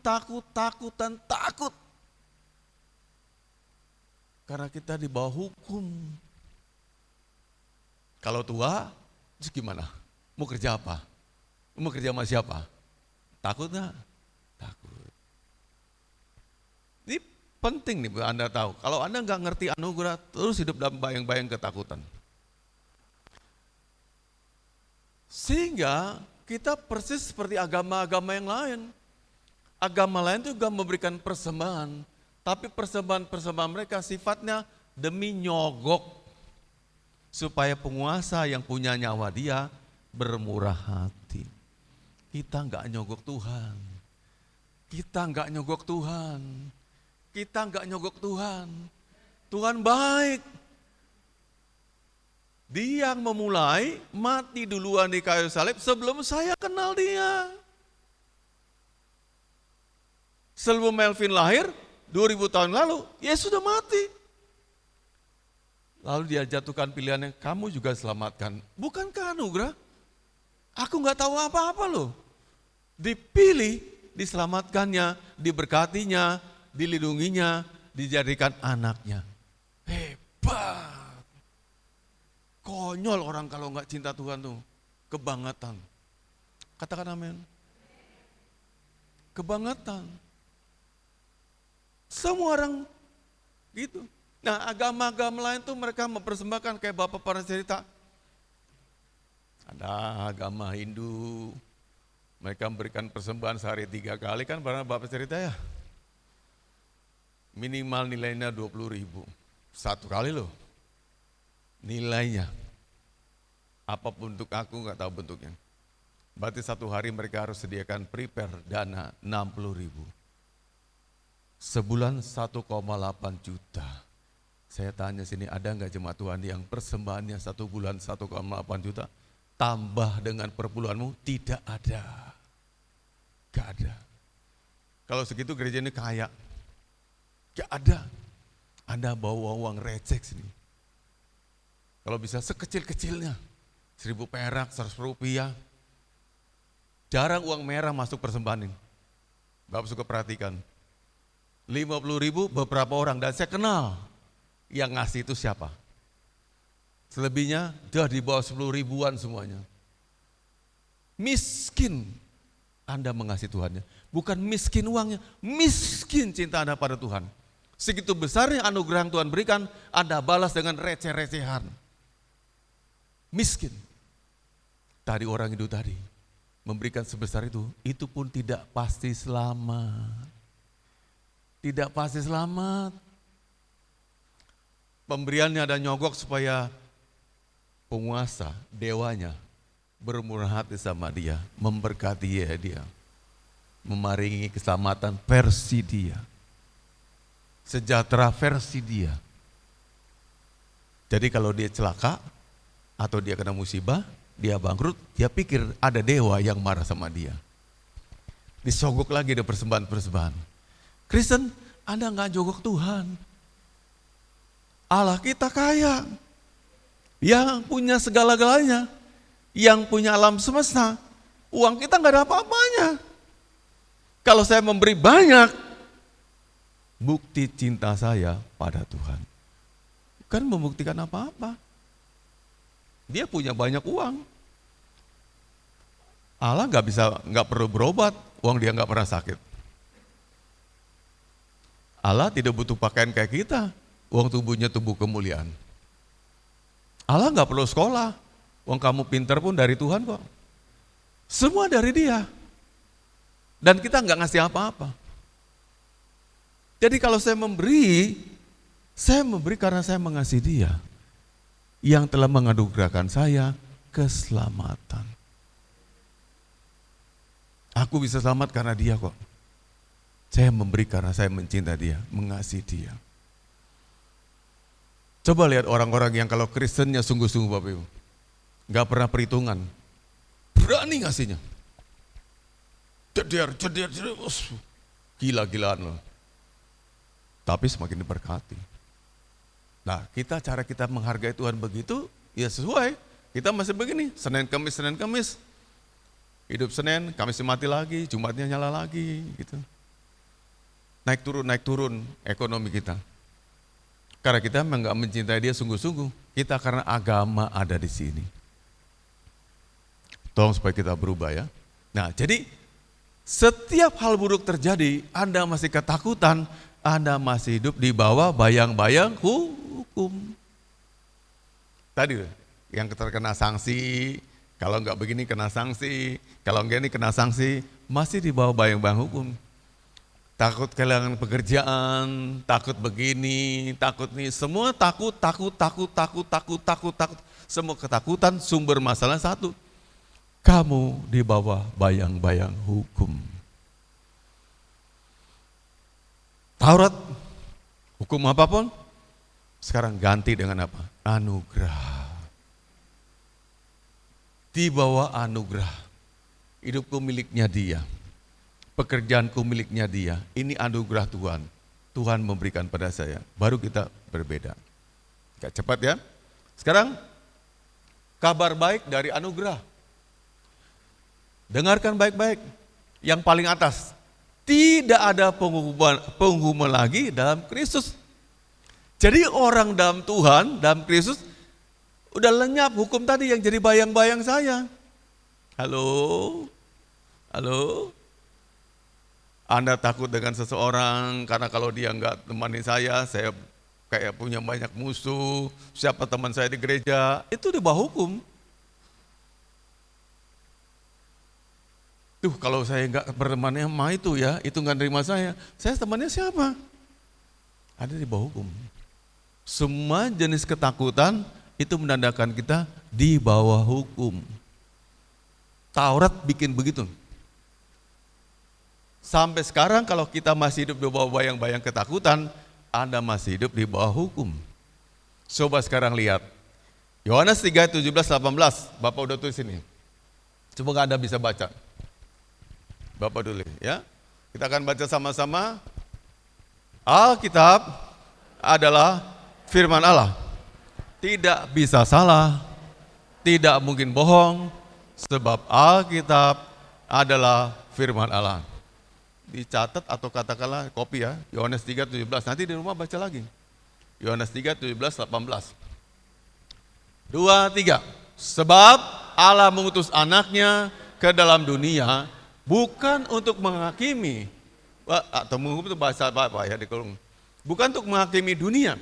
Karena kita di bawah hukum. Kalau tua, terus gimana? Mau kerja apa? Mau kerja sama siapa? Takut nggak? Takut. Ini penting nih Anda tahu. Kalau Anda nggak ngerti anugerah, terus hidup dalam bayang-bayang ketakutan. Sehingga kita persis seperti agama-agama yang lain. Agama lain juga memberikan persembahan, tapi persembahan-persembahan mereka sifatnya demi nyogok. Supaya penguasa yang punya nyawa dia bermurah hati. Kita enggak nyogok Tuhan. Kita enggak nyogok Tuhan. Kita enggak nyogok Tuhan. Tuhan baik. Dia yang memulai mati duluan di kayu salib sebelum saya kenal dia. Sebelum Melvin lahir, 2000 tahun lalu, Yesus sudah mati. Lalu dia jatuhkan pilihannya, kamu juga selamatkan. Bukankah anugerah? Aku nggak tahu apa-apa loh. Dipilih, diselamatkannya, diberkatinya, dilindunginya, dijadikan anaknya. Hebat. Konyol orang kalau nggak cinta Tuhan tuh. Kebangetan. Katakan amin. Kebangetan. Semua orang gitu. Nah, agama-agama lain tuh mereka mempersembahkan kayak Bapak pernah cerita. Ada agama Hindu, mereka memberikan persembahan sehari 3 kali kan pernah Bapak cerita ya. Minimal nilainya 20.000, 1 kali loh nilainya. Apa bentuk aku nggak tahu bentuknya. Berarti 1 hari mereka harus sediakan prepare dana 60.000. Sebulan 1,8 juta. Saya tanya sini, ada nggak jemaat Tuhan yang persembahannya 1 bulan 1,8 juta, tambah dengan perpuluhanmu? Tidak ada. Gak ada. Kalau segitu gereja ini kaya. Gak ada. Anda bawa uang receh sini. Kalau bisa sekecil-kecilnya, 1.000 perak, 100 rupiah. Jarang uang merah masuk persembahan ini. Bapak suka perhatikan. 50.000 beberapa orang, dan saya kenal. Yang ngasih itu siapa? Selebihnya udah di bawah 10 ribuan semuanya. Miskin Anda mengasihi Tuhannya. Bukan miskin uangnya, miskin cinta Anda pada Tuhan. Segitu besarnya anugerah yang Tuhan berikan, Anda balas dengan receh-recehan. Miskin. Tadi orang itu tadi memberikan sebesar itu pun tidak pasti selamat. Tidak pasti selamat. Pemberiannya ada nyogok supaya penguasa, dewanya bermurah hati sama dia, memberkati dia, memaringi keselamatan versi dia, sejahtera versi dia. Jadi kalau dia celaka atau dia kena musibah, dia bangkrut, dia pikir ada dewa yang marah sama dia. Disogok lagi ada persembahan-persembahan. Kristen, Anda nggak jogok Tuhan. Allah kita kaya, yang punya segala-galanya, yang punya alam semesta. Uang kita nggak ada apa-apanya. Kalau saya memberi banyak, bukti cinta saya pada Tuhan. Bukan membuktikan apa-apa. Dia punya banyak uang. Allah nggak perlu berobat, uang dia nggak pernah sakit. Allah tidak butuh pakaian kayak kita. Uang tubuhnya tubuh kemuliaan. Allah nggak perlu sekolah. Uang kamu pintar pun dari Tuhan kok. Semua dari Dia. Dan kita nggak ngasih apa-apa. Jadi kalau saya memberi karena saya mengasihi Dia. Yang telah menganugerahkan saya keselamatan. Aku bisa selamat karena Dia kok. Saya memberi karena saya mencinta Dia, mengasihi Dia. Coba lihat orang-orang yang kalau Kristennya sungguh-sungguh Bapak Ibu. Gak pernah perhitungan. Berani ngasihnya. Ceder, gila-gilaan loh. Tapi semakin diberkati. Nah cara kita menghargai Tuhan begitu, ya sesuai. Kita masih begini, Senin Kamis. Hidup Senin, Kamis mati lagi, Jumatnya nyala lagi gitu. Naik turun ekonomi kita. Karena kita memang nggak mencintai dia sungguh-sungguh. Kita karena agama ada di sini. Tolong supaya kita berubah ya. Nah, jadi setiap hal buruk terjadi, Anda masih ketakutan, Anda masih hidup di bawah bayang-bayang hukum. Tadi yang terkena sanksi, kalau nggak begini kena sanksi, kalau nggak ini kena sanksi, masih di bawah bayang-bayang hukum. Takut kehilangan pekerjaan, takut begini, takut nih, semua takut. Semua ketakutan sumber masalah satu. Kamu di bawah bayang-bayang hukum. Taurat, hukum apapun, sekarang ganti dengan apa? Anugerah. Di bawah anugerah. Hidupku miliknya dia. Pekerjaanku miliknya dia. Ini anugerah Tuhan. Tuhan memberikan pada saya. Baru kita berbeda. Gak cepat ya. Sekarang, kabar baik dari anugerah. Dengarkan baik-baik. Yang paling atas. Tidak ada penghukuman lagi dalam Kristus. Jadi orang dalam Tuhan, dalam Kristus, udah lenyap hukum tadi yang jadi bayang-bayang saya. Halo? Halo? Anda takut dengan seseorang karena kalau dia nggak temani saya kayak punya banyak musuh. Siapa teman saya di gereja, itu di bawah hukum. Tuh kalau saya nggak bertemannya sama itu ya, itu nggak nerima saya temannya siapa? Ada di bawah hukum. Semua jenis ketakutan itu menandakan kita di bawah hukum. Taurat bikin begitu. Sampai sekarang kalau kita masih hidup di bawah bayang-bayang ketakutan, Anda masih hidup di bawah hukum. Coba sekarang lihat. Yohanes 3, 17, 18. Bapak udah tulis ini. Coba Anda bisa baca. Bapak dulu ya. Kita akan baca sama-sama. Alkitab adalah firman Allah. Tidak bisa salah, tidak mungkin bohong, sebab Alkitab adalah firman Allah. Dicatat atau katakanlah kopi ya, Yohanes 3, 17. Nanti di rumah baca lagi. Yohanes 3, 17, 18. 2, 3. Sebab Allah mengutus anaknya ke dalam dunia bukan untuk menghakimi, atau menghukum itu bahasa apa ya di kolom. Bukan untuk menghakimi dunia,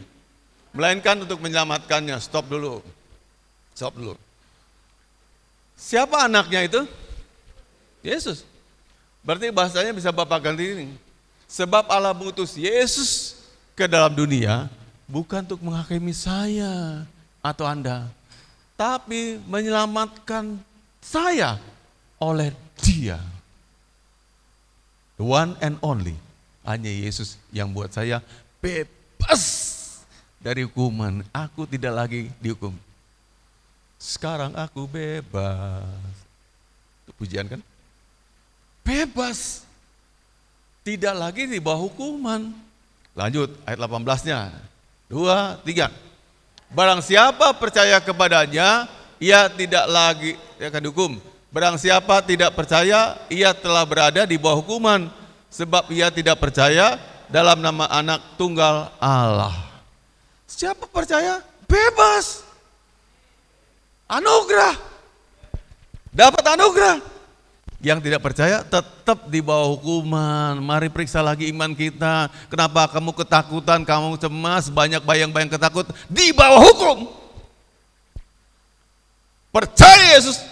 melainkan untuk menyelamatkannya. Stop dulu. Siapa anaknya itu? Yesus. Berarti bahasanya bisa Bapak ganti ini. Sebab Allah mengutus Yesus ke dalam dunia bukan untuk menghakimi saya atau Anda, tapi menyelamatkan saya oleh Dia. The one and only. Hanya Yesus yang buat saya bebas dari hukuman. Aku tidak lagi dihukum. Sekarang aku bebas. Itu pujian kan? Bebas. Tidak lagi di bawah hukuman. Lanjut ayat 18-nya. 2, 3. Barang siapa percaya kepadanya, ia tidak lagi akan dihukum. Barang siapa tidak percaya, ia telah berada di bawah hukuman, sebab ia tidak percaya dalam nama anak tunggal Allah. Siapa percaya? Bebas. Anugerah. Dapat anugerah. Yang tidak percaya tetap di bawah hukuman. Mari periksa lagi iman kita. Kenapa kamu ketakutan, kamu cemas, banyak bayang-bayang ketakut di bawah hukum. Percaya Yesus,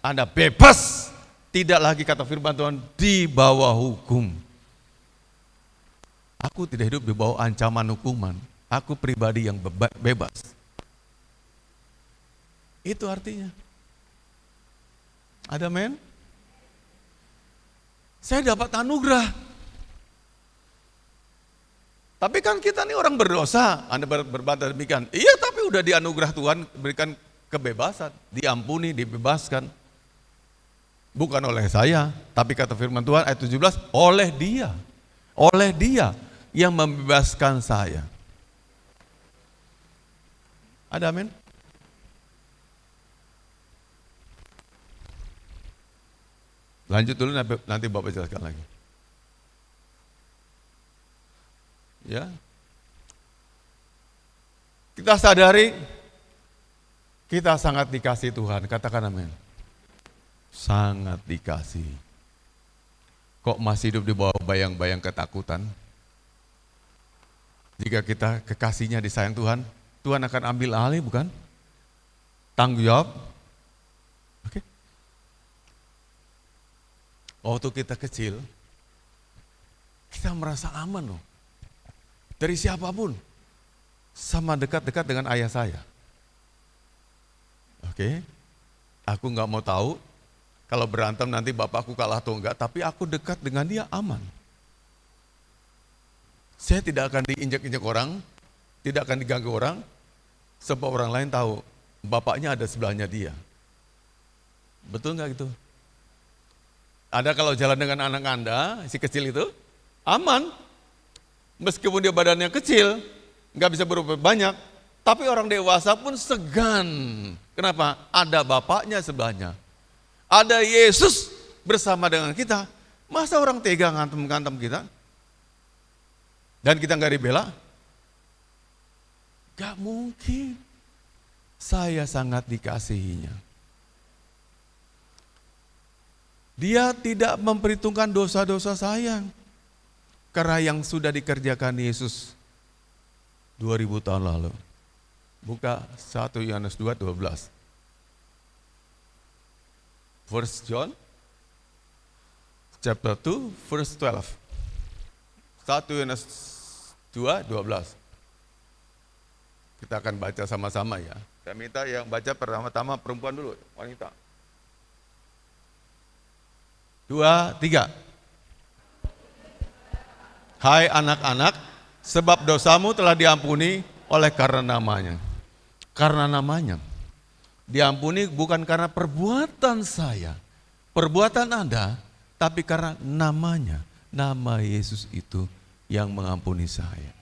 Anda bebas. Tidak lagi kata firman Tuhan di bawah hukum. Aku tidak hidup di bawah ancaman hukuman. Aku pribadi yang bebas. Itu artinya. Ada men? Saya dapat anugerah. Tapi kan kita nih orang berdosa. Anda berbantah demikian. Iya, tapi udah dianugerah Tuhan berikan kebebasan, diampuni, dibebaskan. Bukan oleh saya, tapi kata firman Tuhan ayat 17, oleh Dia. Oleh Dia yang membebaskan saya. Ada amin? Lanjut dulu, nanti Bapak jelaskan lagi. Ya. Kita sadari kita sangat dikasih Tuhan, katakan amin. Sangat dikasih. Kok masih hidup di bawah bayang-bayang ketakutan? Jika kita kekasihnya disayang Tuhan, Tuhan akan ambil alih, bukan? Tanggung jawab. Oke. Waktu kita kecil, kita merasa aman loh. Dari siapapun. Sama dekat-dekat dengan ayah saya. Oke. Aku nggak mau tahu kalau berantem nanti bapakku kalah atau enggak, tapi aku dekat dengan dia aman. Saya tidak akan diinjak-injak orang, tidak akan diganggu orang, sebab orang lain tahu bapaknya ada sebelahnya dia. Betul nggak gitu? Ada kalau jalan dengan anak Anda, si kecil itu, aman. Meskipun dia badannya kecil, nggak bisa berbuat banyak, tapi orang dewasa pun segan. Kenapa? Ada bapaknya sebelahnya. Ada Yesus bersama dengan kita. Masa orang tega ngantem-ngantem kita? Dan kita nggak dibela? Gak mungkin. Saya sangat dikasihinya. Dia tidak memperhitungkan dosa-dosa saya. Karena yang sudah dikerjakan Yesus 2000 tahun lalu. Buka 1 Yohanes 2:12. 1 John chapter 2 verse 12. 1 Yohanes 2:12. Kita akan baca sama-sama ya. Saya minta yang baca pertama-tama perempuan dulu, wanita. 2, 3. Hai anak-anak, sebab dosamu telah diampuni oleh karena namanya. Karena namanya. Diampuni bukan karena perbuatan saya, perbuatan Anda, tapi karena namanya. Nama Yesus itu yang mengampuni saya.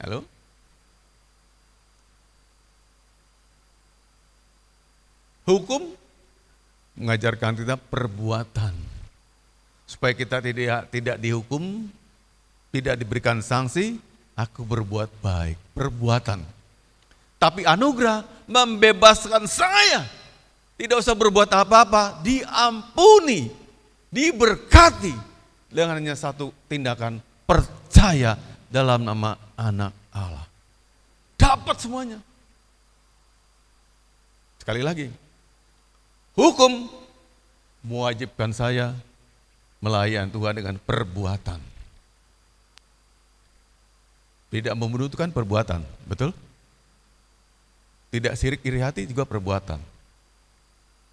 Halo? Hukum mengajarkan kita perbuatan. Supaya kita tidak dihukum, tidak diberikan sanksi, aku berbuat baik, perbuatan. Tapi anugerah membebaskan saya. Tidak usah berbuat apa-apa, diampuni, diberkati dengan hanya satu tindakan percaya dalam nama Anak Allah. Dapat semuanya. Sekali lagi, hukum mewajibkan saya melayani Tuhan dengan perbuatan. Tidak membutuhkan perbuatan, betul? Tidak sirik iri hati juga perbuatan.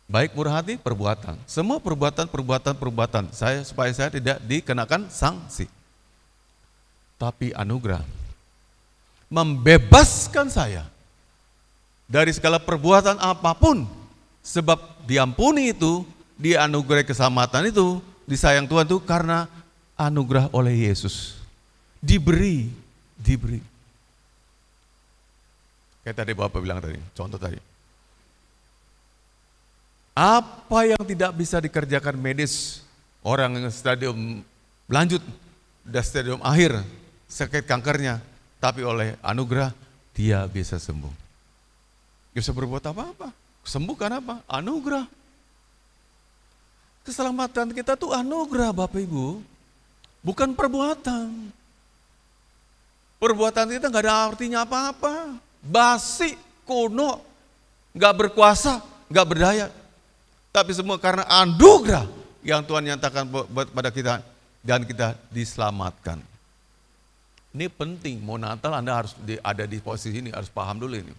Baik murah hati, perbuatan. Semua perbuatan. Supaya saya tidak dikenakan sanksi. Tapi anugerah membebaskan saya dari segala perbuatan apapun. Sebab diampuni itu, dianugerai keselamatan itu, disayang Tuhan itu karena anugerah oleh Yesus. Diberi. Kayak tadi Bapak bilang tadi, contoh tadi. Apa yang tidak bisa dikerjakan medis, orang yang stadium lanjut, udah stadium akhir, sakit kankernya, tapi oleh anugerah dia bisa sembuh. Gak bisa berbuat apa-apa, sembuhkan apa? Anugerah. Keselamatan kita tuh anugerah Bapak Ibu, bukan perbuatan. Perbuatan kita gak ada artinya apa-apa, basi, kuno, gak berkuasa, gak berdaya. Tapi semua karena anugerah yang Tuhan nyatakan pada kita dan kita diselamatkan. Ini penting, mau Natal Anda harus ada di posisi ini, harus paham dulu ini.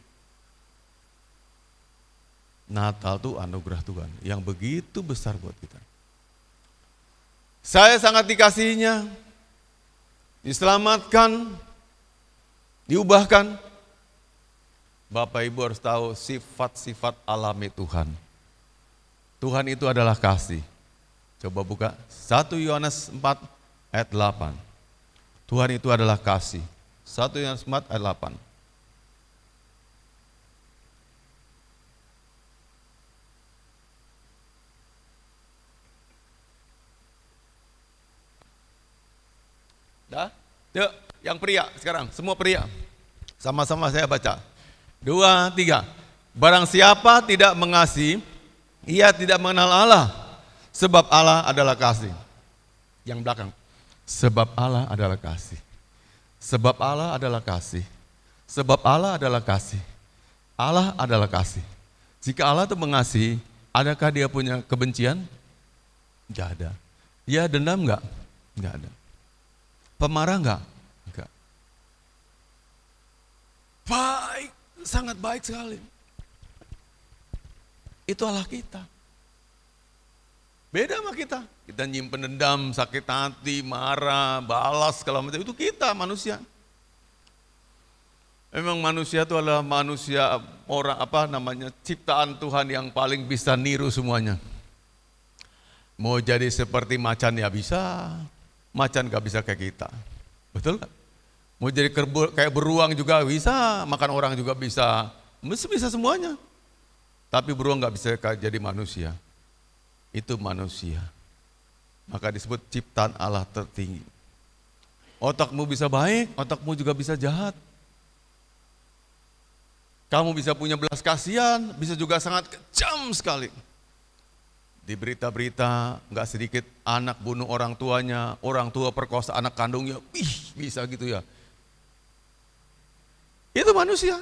Natal itu anugerah Tuhan yang begitu besar buat kita. Saya sangat dikasihinya, diselamatkan, diubahkan. Bapak Ibu harus tahu sifat-sifat alami Tuhan. Tuhan itu adalah kasih. Coba buka 1 Yohanes 4 ayat 8. Tuhan itu adalah kasih. 1 Yohanes 4 ayat 8. Dah? Yuk, yang pria sekarang, semua pria. Sama-sama saya baca. 2, 3. Barang siapa tidak mengasihi, ia tidak mengenal Allah. Sebab Allah adalah kasih. Yang belakang. Sebab Allah adalah kasih. Sebab Allah adalah kasih. Sebab Allah adalah kasih. Allah adalah kasih. Jika Allah itu mengasihi, adakah dia punya kebencian? Tidak ada. Dia dendam enggak? Enggak ada. Pemarah enggak? Enggak. Baik, sangat baik sekali. Itu Allah kita. Beda sama kita. Kita nyimpen dendam, sakit hati, marah, balas, segala macam. Itu kita manusia. Memang manusia itu adalah manusia ciptaan Tuhan yang paling bisa niru semuanya. Mau jadi seperti macan ya bisa, macan gak bisa kayak kita. Betul gak? Mau jadi kayak beruang juga bisa, makan orang juga bisa. Bisa semuanya. Tapi beruang gak bisa jadi manusia. Itu manusia. Maka disebut ciptaan Allah tertinggi. Otakmu bisa baik, otakmu juga bisa jahat. Kamu bisa punya belas kasihan, bisa juga sangat kejam sekali. Di berita-berita nggak sedikit anak bunuh orang tuanya, orang tua perkosa anak kandungnya, bisa gitu ya. Itu manusia.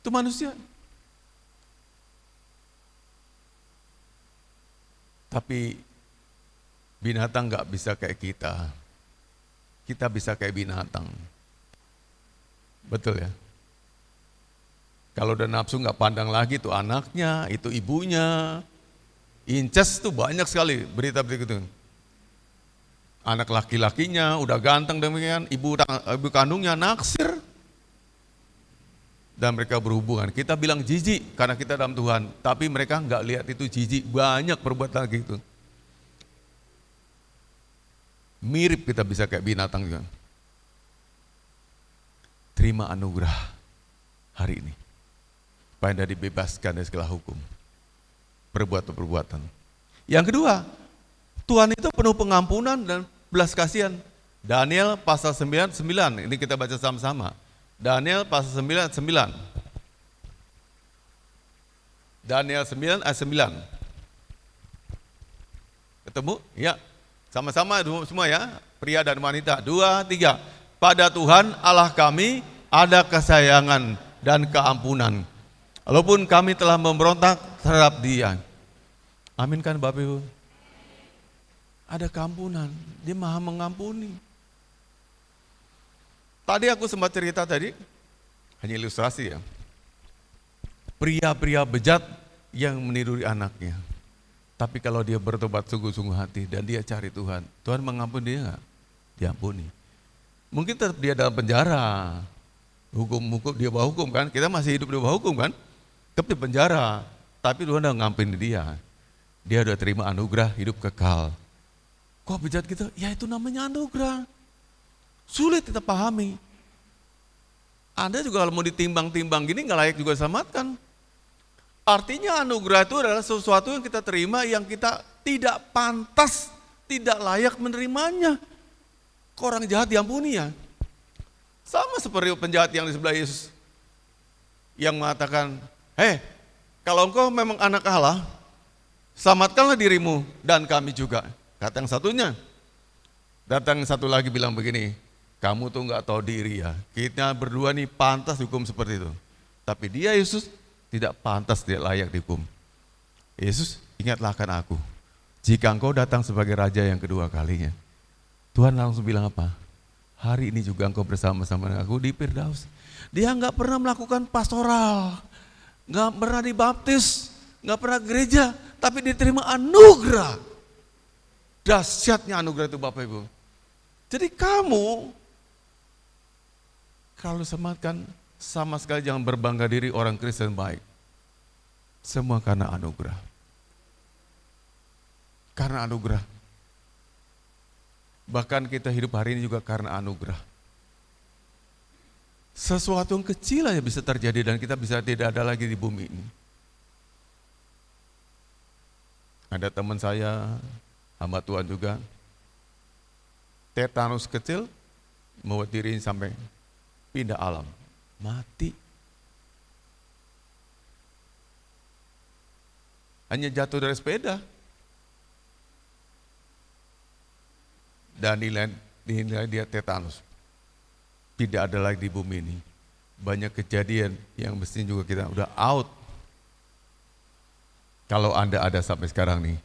Itu manusia. Tapi binatang nggak bisa kayak kita. Kita bisa kayak binatang. Betul ya? Kalau udah nafsu nggak pandang lagi itu anaknya, itu ibunya. Incest tuh banyak sekali berita-berita gitu. Anak laki-lakinya udah ganteng demikian, ibu kandungnya naksir. Dan mereka berhubungan. Kita bilang jijik karena kita dalam Tuhan, tapi mereka nggak lihat itu jijik. Banyak perbuatan gitu. Mirip kita bisa kayak binatang juga. Terima anugerah hari ini. Supaya Anda dibebaskan dari segala hukum. Perbuatan-perbuatan. Yang kedua, Tuhan itu penuh pengampunan dan belas kasihan. Daniel pasal 9, ini kita baca sama-sama. Daniel pasal 9. Daniel 9 ayat 9. Ketemu? Ya. Sama-sama semua ya. Pria dan wanita. 2, 3. Pada Tuhan Allah kami ada kesayangan dan keampunan. Walaupun kami telah memberontak terhadap Dia. Amin kan Bapak Ibu? Ada keampunan. Dia Maha mengampuni. Tadi aku sempat cerita tadi, hanya ilustrasi ya. Pria-pria bejat yang meniduri anaknya. Tapi kalau dia bertobat sungguh-sungguh hati dan dia cari Tuhan, Tuhan mengampuni dia enggak? Diampuni. Mungkin tetap dia dalam penjara. Hukum dia bawa hukum kan? Kita masih hidup di bawah hukum kan? Tetap di penjara. Tapi Tuhan udah ngampuni dia. Dia udah terima anugerah hidup kekal. Kok bejat gitu? Ya itu namanya anugerah. Sulit kita pahami. Anda juga kalau mau ditimbang-timbang gini nggak layak juga selamatkan. Artinya anugerah itu adalah sesuatu yang kita terima yang kita tidak pantas, tidak layak menerimanya. Kok orang jahat diampuni ya? Sama seperti penjahat yang di sebelah Yesus. Yang mengatakan, kalau engkau memang anak Allah, selamatkanlah dirimu dan kami juga. Kata yang satunya. Datang satu lagi bilang begini, kamu tuh nggak tahu diri ya. Kita berdua nih pantas dihukum seperti itu. Tapi dia Yesus tidak pantas, tidak layak dihukum. Yesus, ingatlah akan aku. Jika engkau datang sebagai raja yang kedua kalinya. Tuhan langsung bilang apa? Hari ini juga engkau bersama-sama dengan aku di Firdaus. Dia nggak pernah melakukan pastoral, nggak pernah dibaptis, nggak pernah gereja, tapi diterima anugerah. Dahsyatnya anugerah itu Bapak Ibu. Jadi kamu kalau selamatkan sama sekali jangan berbangga diri orang Kristen baik. Semua karena anugerah. Karena anugerah. Bahkan kita hidup hari ini juga karena anugerah. Sesuatu yang kecil aja bisa terjadi dan kita bisa tidak ada lagi di bumi ini. Ada teman saya, hamba Tuhan juga, tetanus kecil membuat diri sampai pindah alam, mati. Hanya jatuh dari sepeda. Dan dinilai dia tetanus. Tidak ada lagi di bumi ini. Banyak kejadian yang mestinya juga kita udah out. Kalau Anda ada sampai sekarang nih,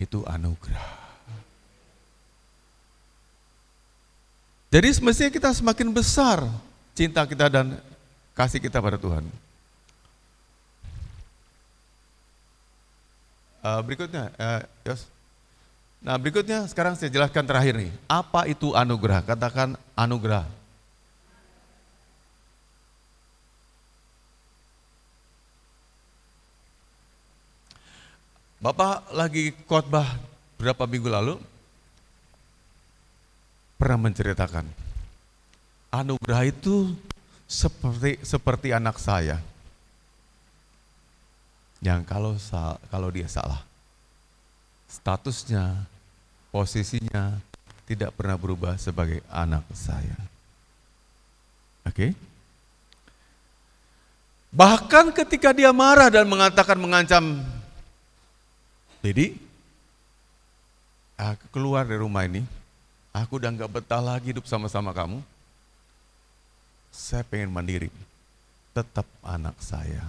itu anugerah. Jadi semestinya kita semakin besar cinta kita dan kasih kita pada Tuhan. Berikutnya, Yos. Nah berikutnya sekarang saya jelaskan terakhir nih. Apa itu anugerah? Katakan anugerah. Bapak lagi khotbah berapa minggu lalu pernah menceritakan anugerah itu seperti anak saya yang kalau dia salah, statusnya, posisinya tidak pernah berubah sebagai anak saya. Oke? Bahkan ketika dia marah dan mengancam, Dedi, aku keluar dari rumah ini, aku udah gak betah lagi hidup sama-sama kamu. Saya pengen mandiri, tetap anak saya.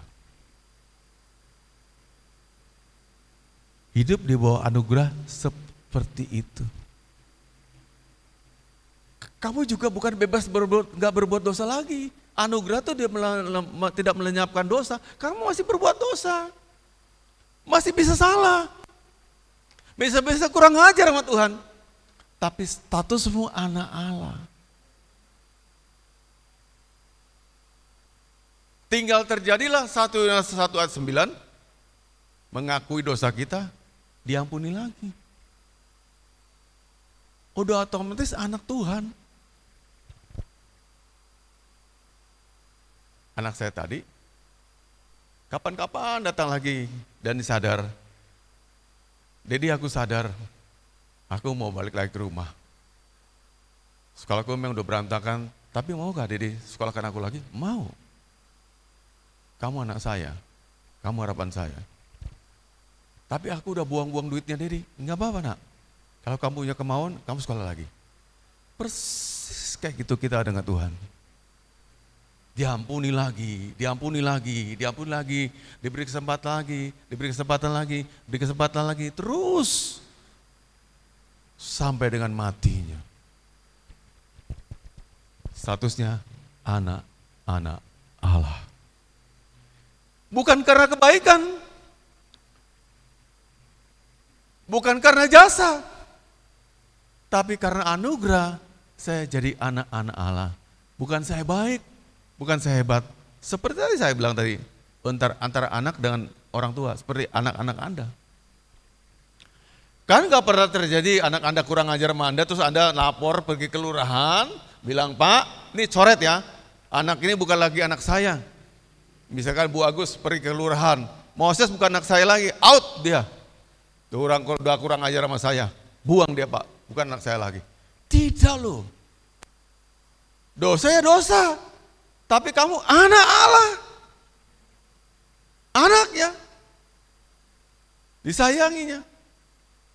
Hidup di bawah anugerah seperti itu. Kamu juga bukan bebas gak berbuat dosa lagi. Anugerah itu dia tidak melenyapkan dosa. Kamu masih berbuat dosa. Masih bisa salah. Bisa kurang ajar sama Tuhan. Tapi statusmu anak Allah. Tinggal terjadilah 1 ayat 9. Mengakui dosa kita, diampuni lagi. Udah otomatis anak Tuhan. Anak saya tadi, kapan-kapan datang lagi dan disadar, Dedi aku sadar, aku mau balik lagi ke rumah. Sekolahku memang udah berantakan, tapi mau gak Dedi sekolahkan aku lagi? Mau. Kamu anak saya, kamu harapan saya. Tapi aku udah buang-buang duitnya Dedi, enggak apa-apa nak. Kalau kamu punya kemauan, kamu sekolah lagi. Persis kayak gitu kita dengan Tuhan. Diampuni lagi, diberi kesempatan lagi, terus sampai dengan matinya. Statusnya anak-anak Allah. Bukan karena kebaikan, bukan karena jasa, tapi karena anugerah saya jadi anak-anak Allah. Bukan saya baik, bukan saya hebat. Seperti tadi saya bilang tadi, antara anak dengan orang tua, seperti anak-anak Anda. Kan gak pernah terjadi anak Anda kurang ajar sama Anda, terus Anda lapor pergi ke kelurahan, bilang Pak, ini coret ya, anak ini bukan lagi anak saya. Misalkan Bu Agus pergi ke kelurahan, Moses bukan anak saya lagi, out dia. Udah kurang ajar sama saya, buang dia Pak, bukan anak saya lagi. Tidak loh. Dosa ya dosa, tapi kamu anak Allah. Anaknya. Disayanginya.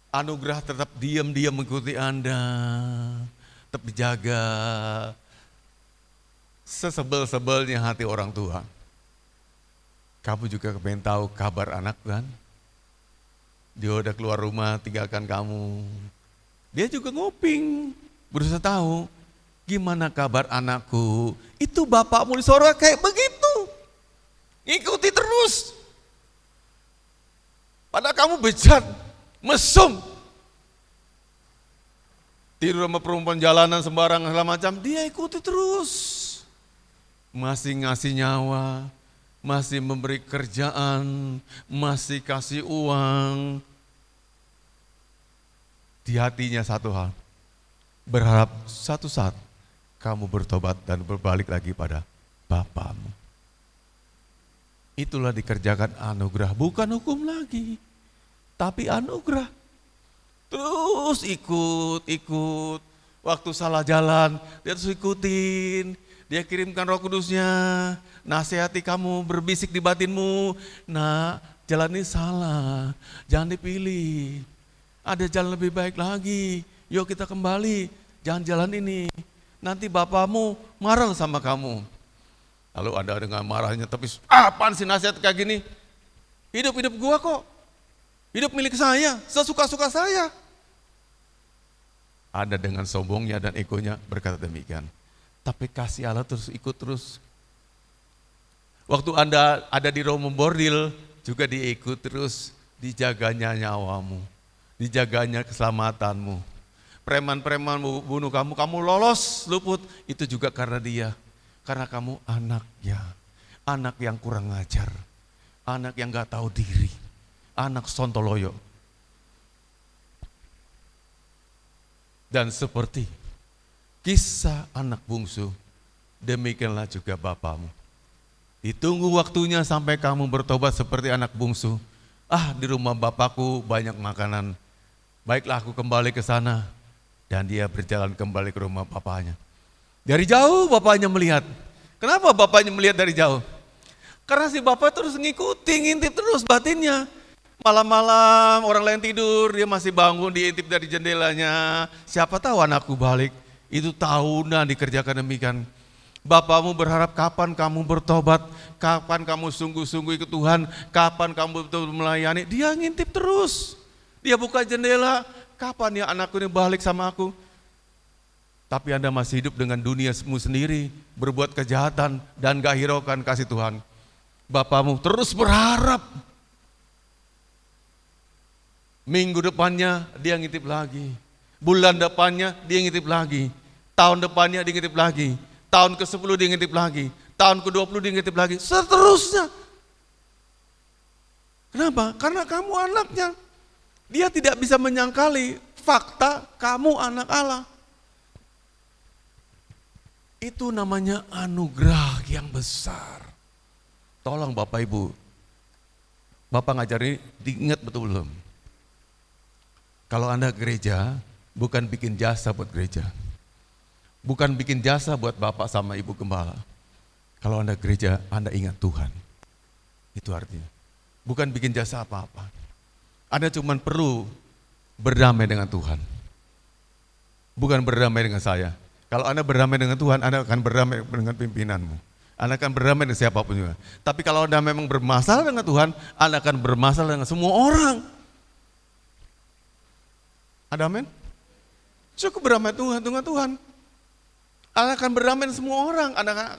Anugerah tetap diam-diam mengikuti Anda. Tetap dijaga. Sesebel-sebelnya hati orang tua. Kamu juga pengen tahu kabar anak kan? Dia udah keluar rumah tinggalkan kamu. Dia juga nguping, berusaha tahu gimana kabar anakku. Itu bapakmu di sorga kayak begitu. Ikuti terus. Padahal kamu bejat, mesum. Tidur sama perempuan jalanan sembarang segala macam, dia ikuti terus. Masih ngasih nyawa, masih memberi kerjaan, masih kasih uang. Di hatinya satu hal, berharap satu saat kamu bertobat dan berbalik lagi pada Bapamu. Itulah dikerjakan anugerah, bukan hukum lagi, tapi anugerah. Terus ikut, waktu salah jalan, dia terus ikutin. Dia kirimkan Roh Kudusnya, nasihati kamu, berbisik di batinmu, nah jalan ini salah, jangan dipilih. Ada jalan lebih baik lagi, yuk kita kembali, jangan jalan ini. Nanti bapamu marah sama kamu. Lalu Anda dengan marahnya, tapi apaan sih nasihat kayak gini? Hidup gua kok, hidup milik saya, sesuka-suka saya. Anda dengan sombongnya dan egonya berkata demikian. Tapi kasih Allah terus ikut terus. Waktu Anda ada di rumah bordil, juga diikut terus, dijaganya nyawamu, dijaganya keselamatanmu. Preman-preman bunuh kamu, kamu lolos, luput, itu juga karena dia. Karena kamu anaknya, anak yang kurang ajar, anak yang gak tahu diri, anak sontoloyo. Dan seperti kisah anak bungsu, demikianlah juga bapamu. Ditunggu waktunya sampai kamu bertobat seperti anak bungsu. Di rumah bapakku banyak makanan, baiklah aku kembali ke sana. Dan dia berjalan kembali ke rumah bapaknya. Dari jauh bapaknya melihat. Kenapa bapaknya melihat dari jauh? Karena si bapak terus ngintip terus batinnya. Malam-malam orang lain tidur, dia masih bangun, diintip dari jendelanya. Siapa tahu anakku balik. Itu tahunan dikerjakan demikian. Bapakmu berharap kapan kamu bertobat, kapan kamu sungguh-sungguh ikut Tuhan, kapan kamu betul melayani. Dia ngintip terus. Dia buka jendela, kapan ya anakku ini balik sama aku? Tapi Anda masih hidup dengan duniamu sendiri, berbuat kejahatan dan gak hiraukan kasih Tuhan. Bapakmu terus berharap. Minggu depannya dia ngintip lagi. Bulan depannya dia ngintip lagi. Tahun depannya dia ngintip lagi. Tahun ke-10 dia ngintip lagi. Tahun ke-20 dia ngintip lagi. Seterusnya. Kenapa? Karena kamu anaknya. Dia tidak bisa menyangkali fakta kamu anak Allah. Itu namanya anugerah yang besar. Tolong Bapak Ibu. Bapak ngajar ini diingat betul belum? Kalau Anda gereja, bukan bikin jasa buat gereja. Bukan bikin jasa buat Bapak sama Ibu Gembala. Kalau Anda gereja, Anda ingat Tuhan. Itu artinya. Bukan bikin jasa apa-apa. Anda cuma perlu berdamai dengan Tuhan. Bukan berdamai dengan saya. Kalau Anda berdamai dengan Tuhan, Anda akan berdamai dengan pimpinanmu. Anda akan berdamai dengan siapapun juga. Tapi kalau Anda memang bermasalah dengan Tuhan, Anda akan bermasalah dengan semua orang. Ada amin? Cukup berdamai dengan Tuhan. Anda akan berdamai dengan semua orang.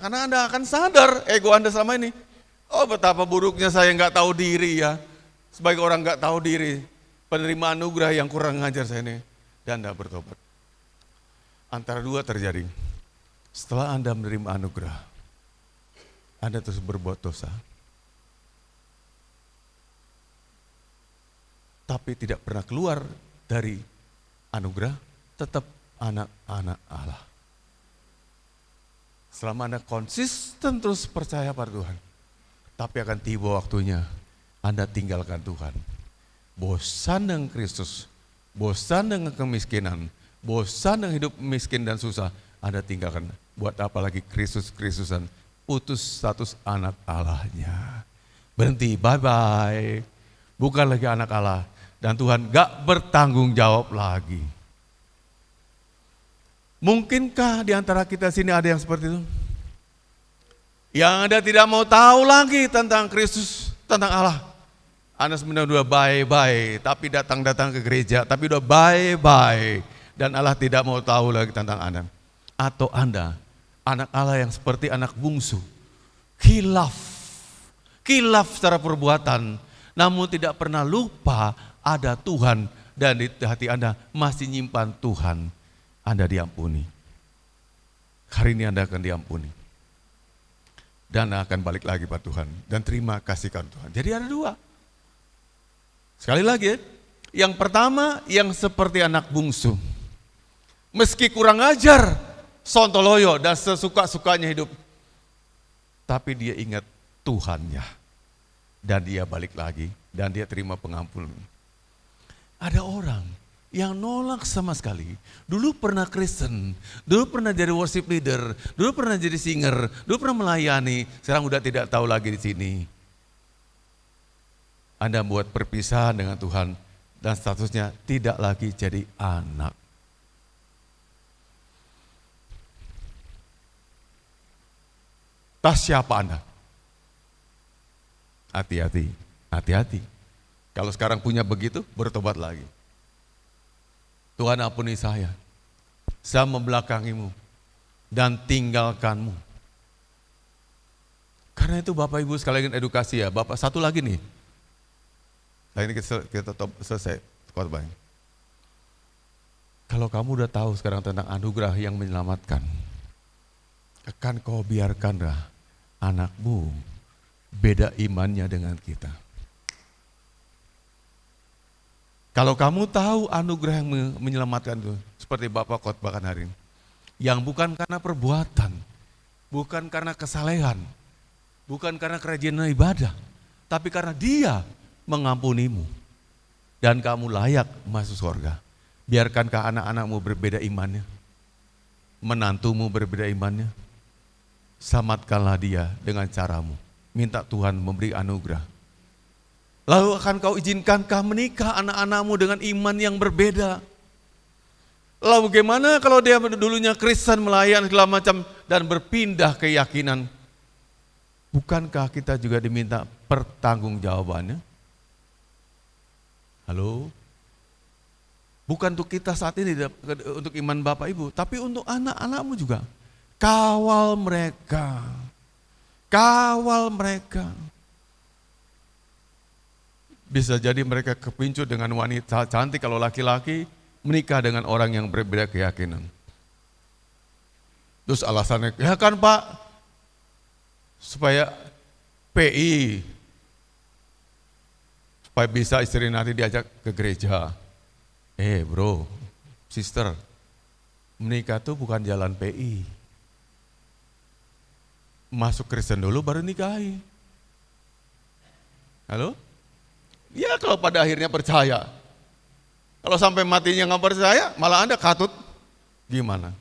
Karena Anda akan sadar ego Anda selama ini. Oh betapa buruknya saya nggak tahu diri ya. Sebagai orang nggak tahu diri. Penerima anugerah yang kurang ngajar saya ini. Dan Anda bertobat. Antara dua terjadi. Setelah Anda menerima anugerah, Anda terus berbuat dosa. Tapi tidak pernah keluar dari anugerah, tetap anak-anak Allah. Selama Anda konsisten terus percaya pada Tuhan, tapi akan tiba waktunya Anda tinggalkan Tuhan. Bosan dengan Kristus, bosan dengan kemiskinan, bosan dengan hidup miskin dan susah, Anda tinggalkan. Buat apa lagi Kristus-Kristusan, putus status anak Allahnya. Berhenti, bye-bye. Bukan lagi anak Allah. Dan Tuhan gak bertanggung jawab lagi. Mungkinkah di antara kita sini ada yang seperti itu? Yang Anda tidak mau tahu lagi tentang Kristus, tentang Allah. Anda sebenarnya udah bye-bye, tapi datang-datang ke gereja, tapi udah bye-bye. Dan Allah tidak mau tahu lagi tentang Anda. Atau Anda, anak Allah yang seperti anak bungsu. Khilaf secara perbuatan. Namun tidak pernah lupa ada Tuhan. Dan di hati Anda masih nyimpan Tuhan. Anda diampuni. Hari ini Anda akan diampuni. Dan akan balik lagi pada Tuhan. Dan terima kasihkan Tuhan. Jadi ada dua. Sekali lagi, yang pertama yang seperti anak bungsu. Meski kurang ajar, sontoloyo dan sesuka-sukanya hidup. Tapi dia ingat Tuhannya. Dan dia balik lagi. Dan dia terima pengampunan. Ada orang yang nolak sama sekali. Dulu pernah Kristen, dulu pernah jadi worship leader, dulu pernah jadi singer, dulu pernah melayani, sekarang udah tidak tahu lagi di sini. Anda buat perpisahan dengan Tuhan dan statusnya tidak lagi jadi anak. Tas siapa Anda? Hati-hati, hati-hati. Kalau sekarang punya begitu, bertobat lagi. Tuhan ampuni saya membelakangimu dan tinggalkanmu. Karena itu Bapak Ibu sekalian edukasi ya. Bapak satu lagi nih. Nah ini kita selesai khotbah. Kalau kamu udah tahu sekarang tentang anugerah yang menyelamatkan, akan kau biarkanlah anakmu beda imannya dengan kita. Kalau kamu tahu anugerah yang menyelamatkan itu, seperti Bapak khotbahkan hari ini, yang bukan karena perbuatan, bukan karena kesalehan, bukan karena kerajinan ibadah, tapi karena Dia mengampunimu dan kamu layak masuk surga. Biarkankah anak-anakmu berbeda imannya, menantumu berbeda imannya, selamatkanlah dia dengan caramu. Minta Tuhan memberi anugerah. Lalu akan kau izinkankah menikah anak-anakmu dengan iman yang berbeda? Lalu bagaimana kalau dia dulunya Kristen, melayani segala macam dan berpindah keyakinan? Bukankah kita juga diminta pertanggungjawabannya? Halo? Bukan untuk kita saat ini, untuk iman Bapak Ibu, tapi untuk anak-anakmu juga. Kawal mereka. Kawal mereka. Bisa jadi mereka kepincut dengan wanita cantik, kalau laki-laki menikah dengan orang yang berbeda keyakinan. Terus alasannya, ya kan Pak, supaya PI, supaya bisa istri nanti diajak ke gereja. Bro, sister, menikah tuh bukan jalan PI. Masuk Kristen dulu baru nikahi. Halo? Ya kalau pada akhirnya percaya. Kalau sampai matinya nggak percaya, malah Anda katut. Gimana?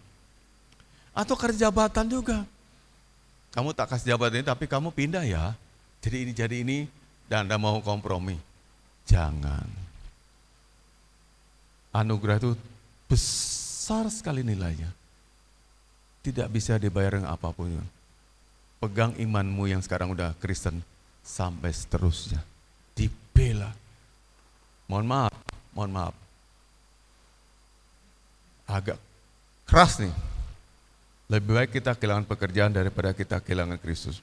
Atau kerja jabatan juga. Kamu tak kasih jabatan ini tapi kamu pindah ya. Jadi ini dan Anda mau kompromi. Jangan. Anugerah itu besar sekali nilainya. Tidak bisa dibayar dengan apapun. Pegang imanmu yang sekarang udah Kristen sampai seterusnya. Dibela. Mohon maaf. Agak keras nih. Lebih baik kita kehilangan pekerjaan daripada kita kehilangan Kristus.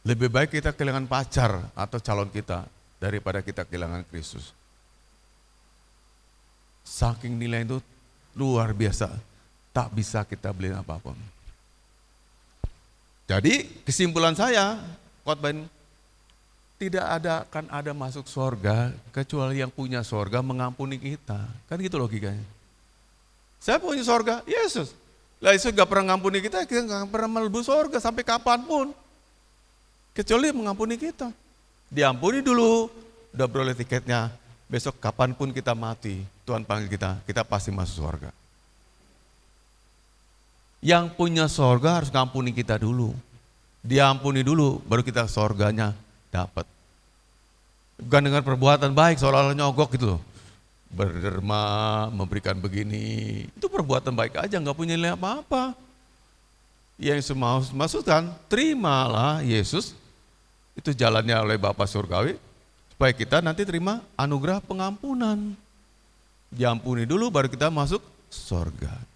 Lebih baik kita kehilangan pacar atau calon kita daripada kita kehilangan Kristus. Saking nilai itu luar biasa, tak bisa kita beli apapun. Jadi kesimpulan saya, khotbah ini, tidak akan ada masuk surga kecuali yang punya surga mengampuni kita. Kan gitu logikanya. Saya punya surga, Yesus. Lah Yesus gak pernah mengampuni kita gak pernah melebur surga sampai kapanpun. Kecuali mengampuni kita. Diampuni dulu, udah beroleh tiketnya. Besok kapanpun kita mati, Tuhan panggil kita pasti masuk surga. Yang punya surga harus ngampuni kita dulu. Diampuni dulu, baru kita surganya dapat. Bukan dengan perbuatan baik, seolah-olah nyogok gitu loh. Berderma, memberikan begini, itu perbuatan baik aja, nggak punya nilai apa-apa. Yang mau masukkan, terimalah Yesus, itu jalannya oleh Bapa Surgawi, supaya kita nanti terima anugerah pengampunan. Diampuni dulu baru kita masuk surga.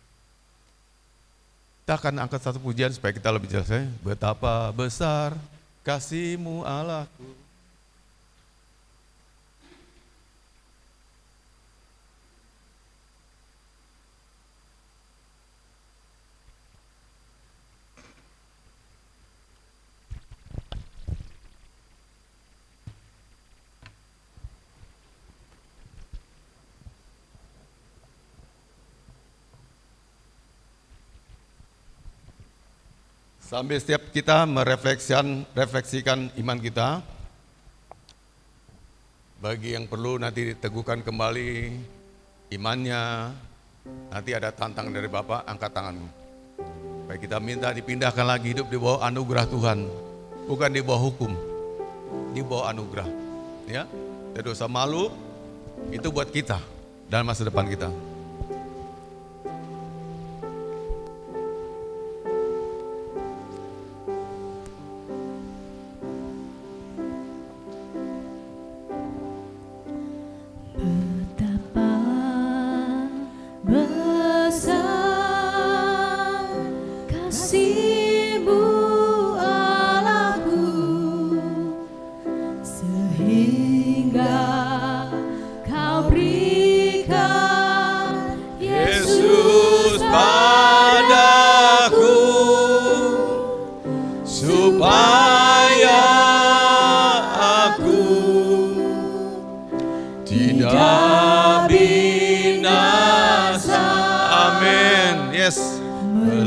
Kita akan angkat satu pujian supaya kita lebih jelas. Betapa besar kasih-Mu Allahku. Sambil setiap kita merefleksikan iman kita, Bagi yang perlu nanti diteguhkan kembali imannya, nanti ada tantangan dari Bapak, angkat tanganmu. Baik, kita minta dipindahkan lagi hidup di bawah anugerah Tuhan, bukan di bawah hukum, di bawah anugerah. Ya, dari dosa malu itu buat kita dan masa depan kita.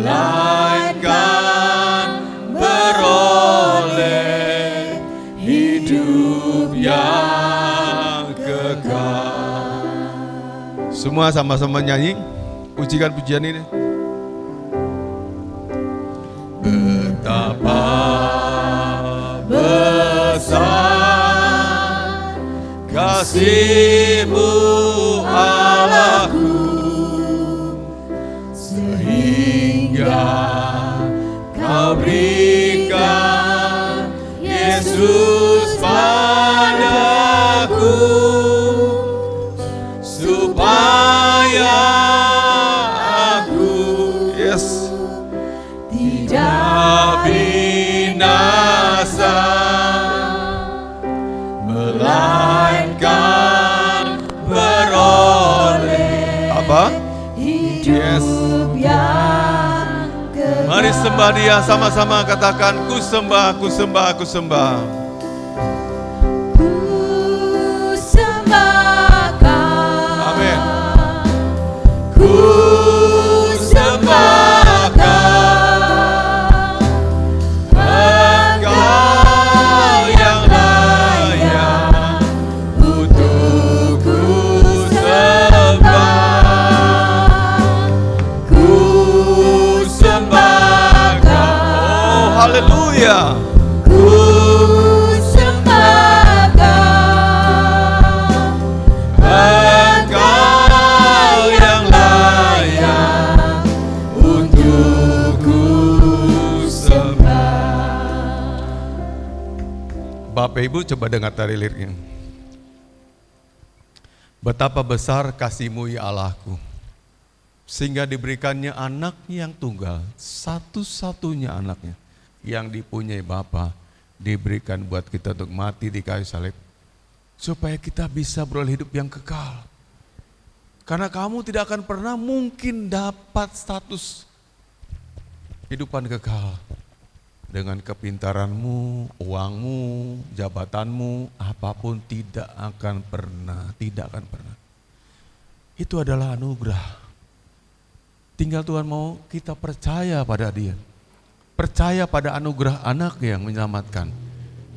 Melainkan beroleh hidup yang kekal. Semua sama-sama nyanyi, pujikan pujian ini. Betapa besar kasih-Mu Allahku, Kau berikan Yesus padaku, supaya aku tidak binasa, melainkan beroleh hidup yang kekal. Mari sembah Dia sama-sama, katakan, ku sembah, ku sembah, ku sembah. Ku sembahkan. Amin. Ku sembahkan Engkau yang layak untuk ku sembah. Ku sembahkan. Oh, haleluya. Ku sembahkan Engkau yang layak untuk ku sembah. Bapak Ibu coba dengar tadi liriknya. Betapa besar kasih-Mu ya Allahku, sehingga diberikannya anak yang tunggal, satu-satunya anaknya yang dipunyai Bapa, diberikan buat kita untuk mati di kayu salib, supaya kita bisa beroleh hidup yang kekal. Karena kamu tidak akan pernah mungkin dapat status kehidupan kekal dengan kepintaranmu, uangmu, jabatanmu, apapun tidak akan pernah. Itu adalah anugerah. Tinggal Tuhan mau kita percaya pada Dia. Percaya pada anugerah anak yang menyelamatkan.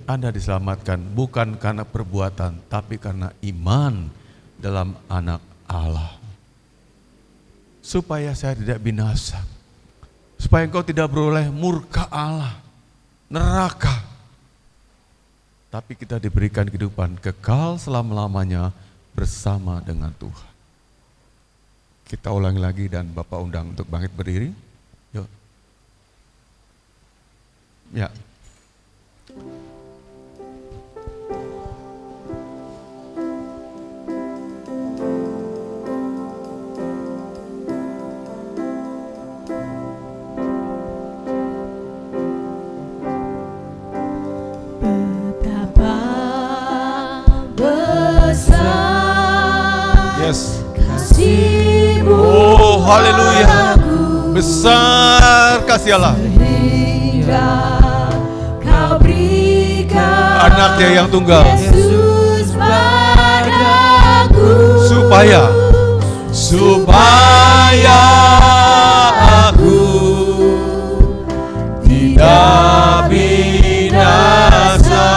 Anda diselamatkan bukan karena perbuatan, tapi karena iman dalam anak Allah. Supaya saya tidak binasa. Supaya engkau tidak beroleh murka Allah, neraka. Tapi kita diberikan kehidupan kekal selama-lamanya bersama dengan Tuhan. Kita ulangi lagi dan Bapak undang untuk bangkit berdiri. Yuk. Ya. Betapa besar kasih-Mu. Oh, haleluya. Besar kasih Allah. Sehingga Kau berikan Anaknya yang tunggal. Yesus padaku, Supaya aku tidak binasa,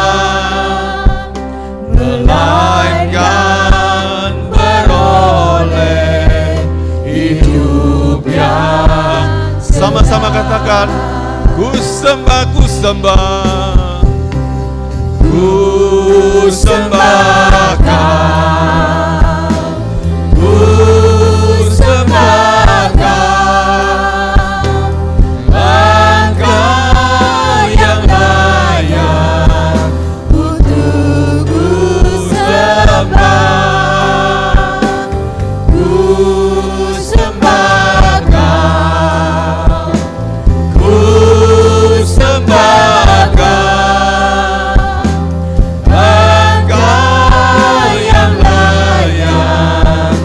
melainkan katakan, ku sembah, ku sembah, ku sembah Kau, ku sembah Kau, Engkau yang layak untuk ku sembah, ku sembah Kau, ku sembah Kau, Engkau yang layak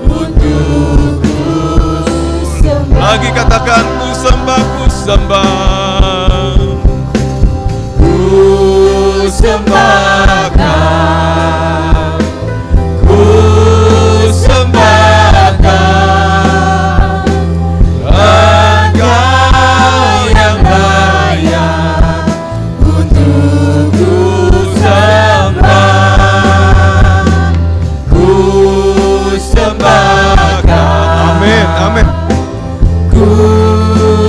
untuk ku sembah. Lagi katakan, ku sembah, ku sembah, ku sembah Kau, ku sembah Kau, Engkau yang layak untuk ku sembah, ku sembah Kau. Amin, amin. Ku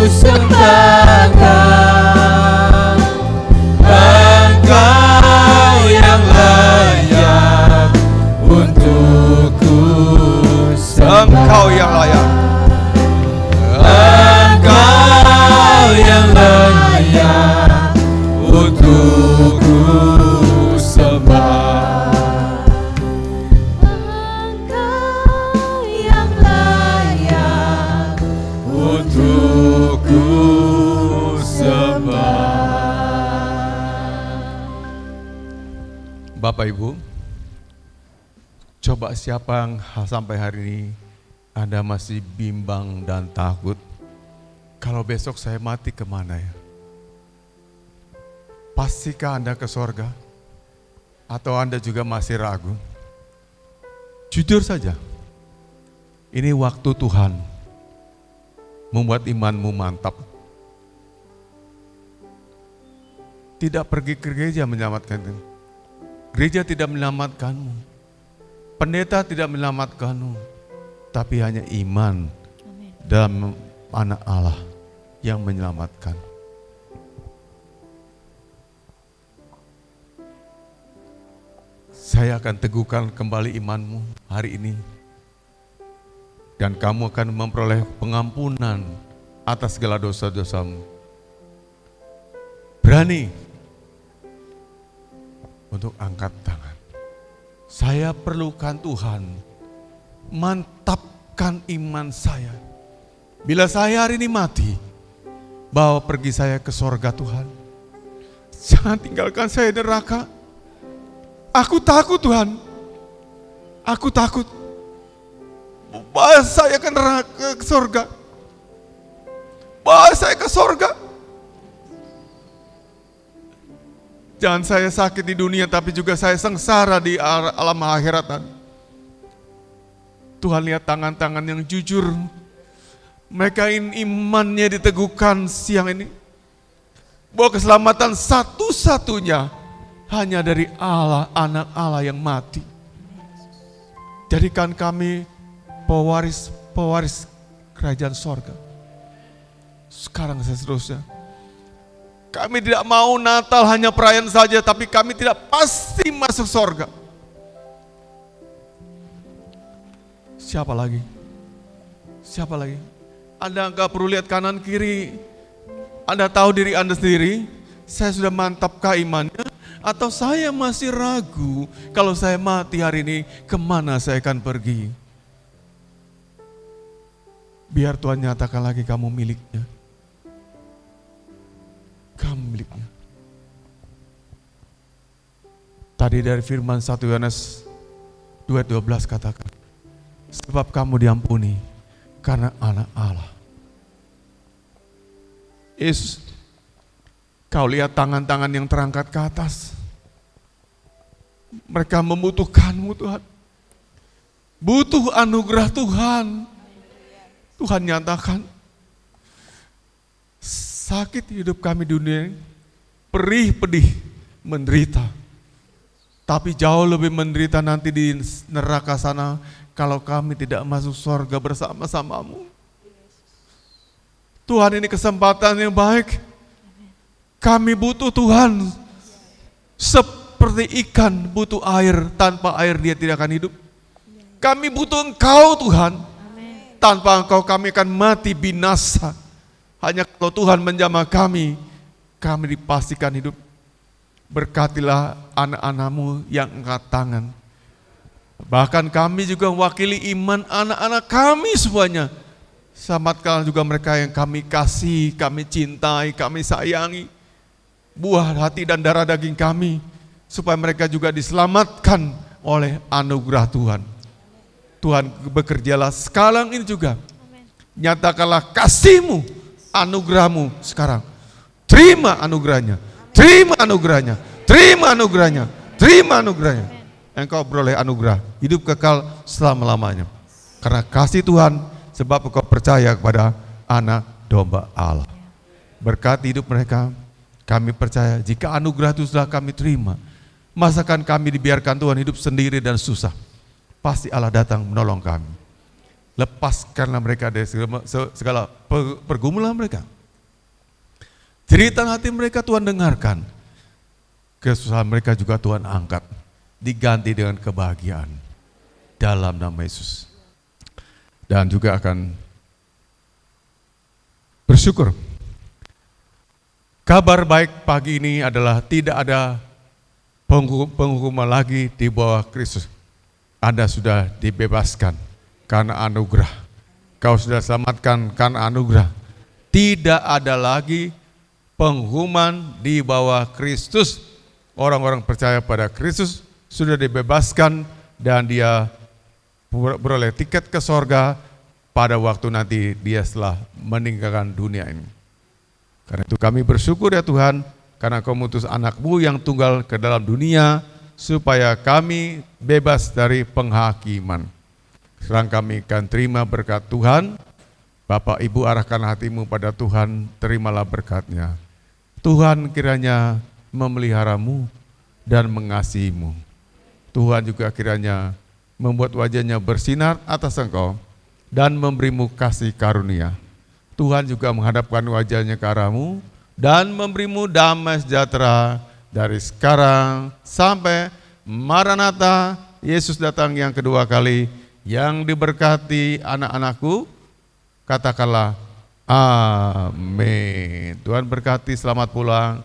sembah Kau, Engkau yang layak untuk ku sembah. Engkau yang layak, Engkau yang layak untuk ku sembah. Engkau yang layak untuk ku sembah. Bapak Ibu, coba siapa yang sampai hari ini Anda masih bimbang dan takut, kalau besok saya mati kemana ya? Pastikah Anda ke sorga? Atau Anda juga masih ragu? Jujur saja, ini waktu Tuhan membuat imanmu mantap. Tidak pergi ke gereja menyelamatkanmu. Gereja tidak menyelamatkanmu. Pendeta tidak menyelamatkanmu. Tapi hanya iman dalam anak Allah yang menyelamatkan. Saya akan teguhkan kembali imanmu hari ini. Dan kamu akan memperoleh pengampunan atas segala dosa-dosamu. Berani untuk angkat tangan. Saya perlukan Tuhan, mantapkan iman saya. Bila saya hari ini mati, bawa pergi saya ke sorga Tuhan. Jangan tinggalkan saya di neraka. Aku takut Tuhan, aku takut. Bawa saya ke neraka, ke sorga. Bawa saya ke sorga. Jangan saya sakit di dunia, tapi juga saya sengsara di alam akhiratan. Tuhan lihat tangan-tangan yang jujur. Mereka imannya diteguhkan siang ini. Bahwa keselamatan satu-satunya hanya dari Allah, anak Allah yang mati. Jadikan kami pewaris kerajaan sorga. Sekarang dan seterusnya. Kami tidak mau Natal hanya perayaan saja, tapi kami tidak pasti masuk sorga. Siapa lagi? Siapa lagi? Anda enggak perlu lihat kanan kiri. Anda tahu diri Anda sendiri. Saya sudah mantapkah imannya? Atau saya masih ragu kalau saya mati hari ini, kemana saya akan pergi? Biar Tuhan nyatakan lagi, kamu miliknya. Kamu miliknya. Tadi dari firman 1 Yohanes 2:12 katakan, sebab kamu diampuni karena anak Allah. Yesus, kau lihat tangan-tangan yang terangkat ke atas. Mereka membutuhkanmu Tuhan. Butuh anugerah Tuhan. Tuhan nyatakan, sakit hidup kami dunia, perih pedih menderita. Tapi jauh lebih menderita nanti di neraka sana kalau kami tidak masuk surga bersama-samamu. Tuhan, ini kesempatan yang baik. Kami butuh Tuhan. Seperti ikan butuh air, tanpa air dia tidak akan hidup. Kami butuh Engkau Tuhan. Tanpa Engkau kami akan mati binasa. Hanya kalau Tuhan menjamah kami dipastikan hidup. Berkatilah anak-anak-Mu yang angkat tangan. Bahkan kami juga mewakili iman anak-anak kami semuanya. Selamatkan juga mereka yang kami kasih, kami cintai, kami sayangi. Buah hati dan darah daging kami. Supaya mereka juga diselamatkan oleh anugerah Tuhan. Tuhan, bekerjalah sekarang ini juga. Nyatakanlah kasih-Mu, anugerah-Mu sekarang. Terima anugerahnya, terima anugerahnya, terima anugerahnya, terima anugerahnya. Engkau beroleh anugerah, hidup kekal selama-lamanya. Karena kasih Tuhan, sebab engkau percaya kepada anak domba Allah. Berkati hidup mereka, kami percaya jika anugerah itu sudah kami terima, masakan kami dibiarkan Tuhan hidup sendiri dan susah. Pasti Allah datang menolong kami. Lepaskanlah mereka dari segala pergumulan mereka. Cerita hati mereka Tuhan dengarkan. Kesusahan mereka juga Tuhan angkat. Diganti dengan kebahagiaan. Dalam nama Yesus. Dan juga akan bersyukur. Kabar baik pagi ini adalah tidak ada penghukuman lagi di bawah Kristus. Anda sudah dibebaskan karena anugerah. Kau sudah selamatkan karena anugerah. Tidak ada lagi penghukuman di bawah Kristus. Orang-orang percaya pada Kristus sudah dibebaskan dan dia beroleh tiket ke sorga pada waktu nanti dia setelah meninggalkan dunia ini. Karena itu kami bersyukur ya Tuhan, karena Kau mengutus anak-Mu yang tunggal ke dalam dunia, supaya kami bebas dari penghakiman. Sekarang kami akan terima berkat Tuhan. Bapak Ibu arahkan hatimu pada Tuhan, terimalah berkatnya. Tuhan kiranya memeliharamu dan mengasihimu. Tuhan juga kiranya membuat wajahnya bersinar atas engkau dan memberimu kasih karunia. Tuhan juga menghadapkan wajahnya ke arahmu dan memberimu damai sejahtera dari sekarang sampai Maranatha, Yesus datang yang kedua kali. Yang diberkati anak-anakku, katakanlah amin. Tuhan berkati, selamat pulang.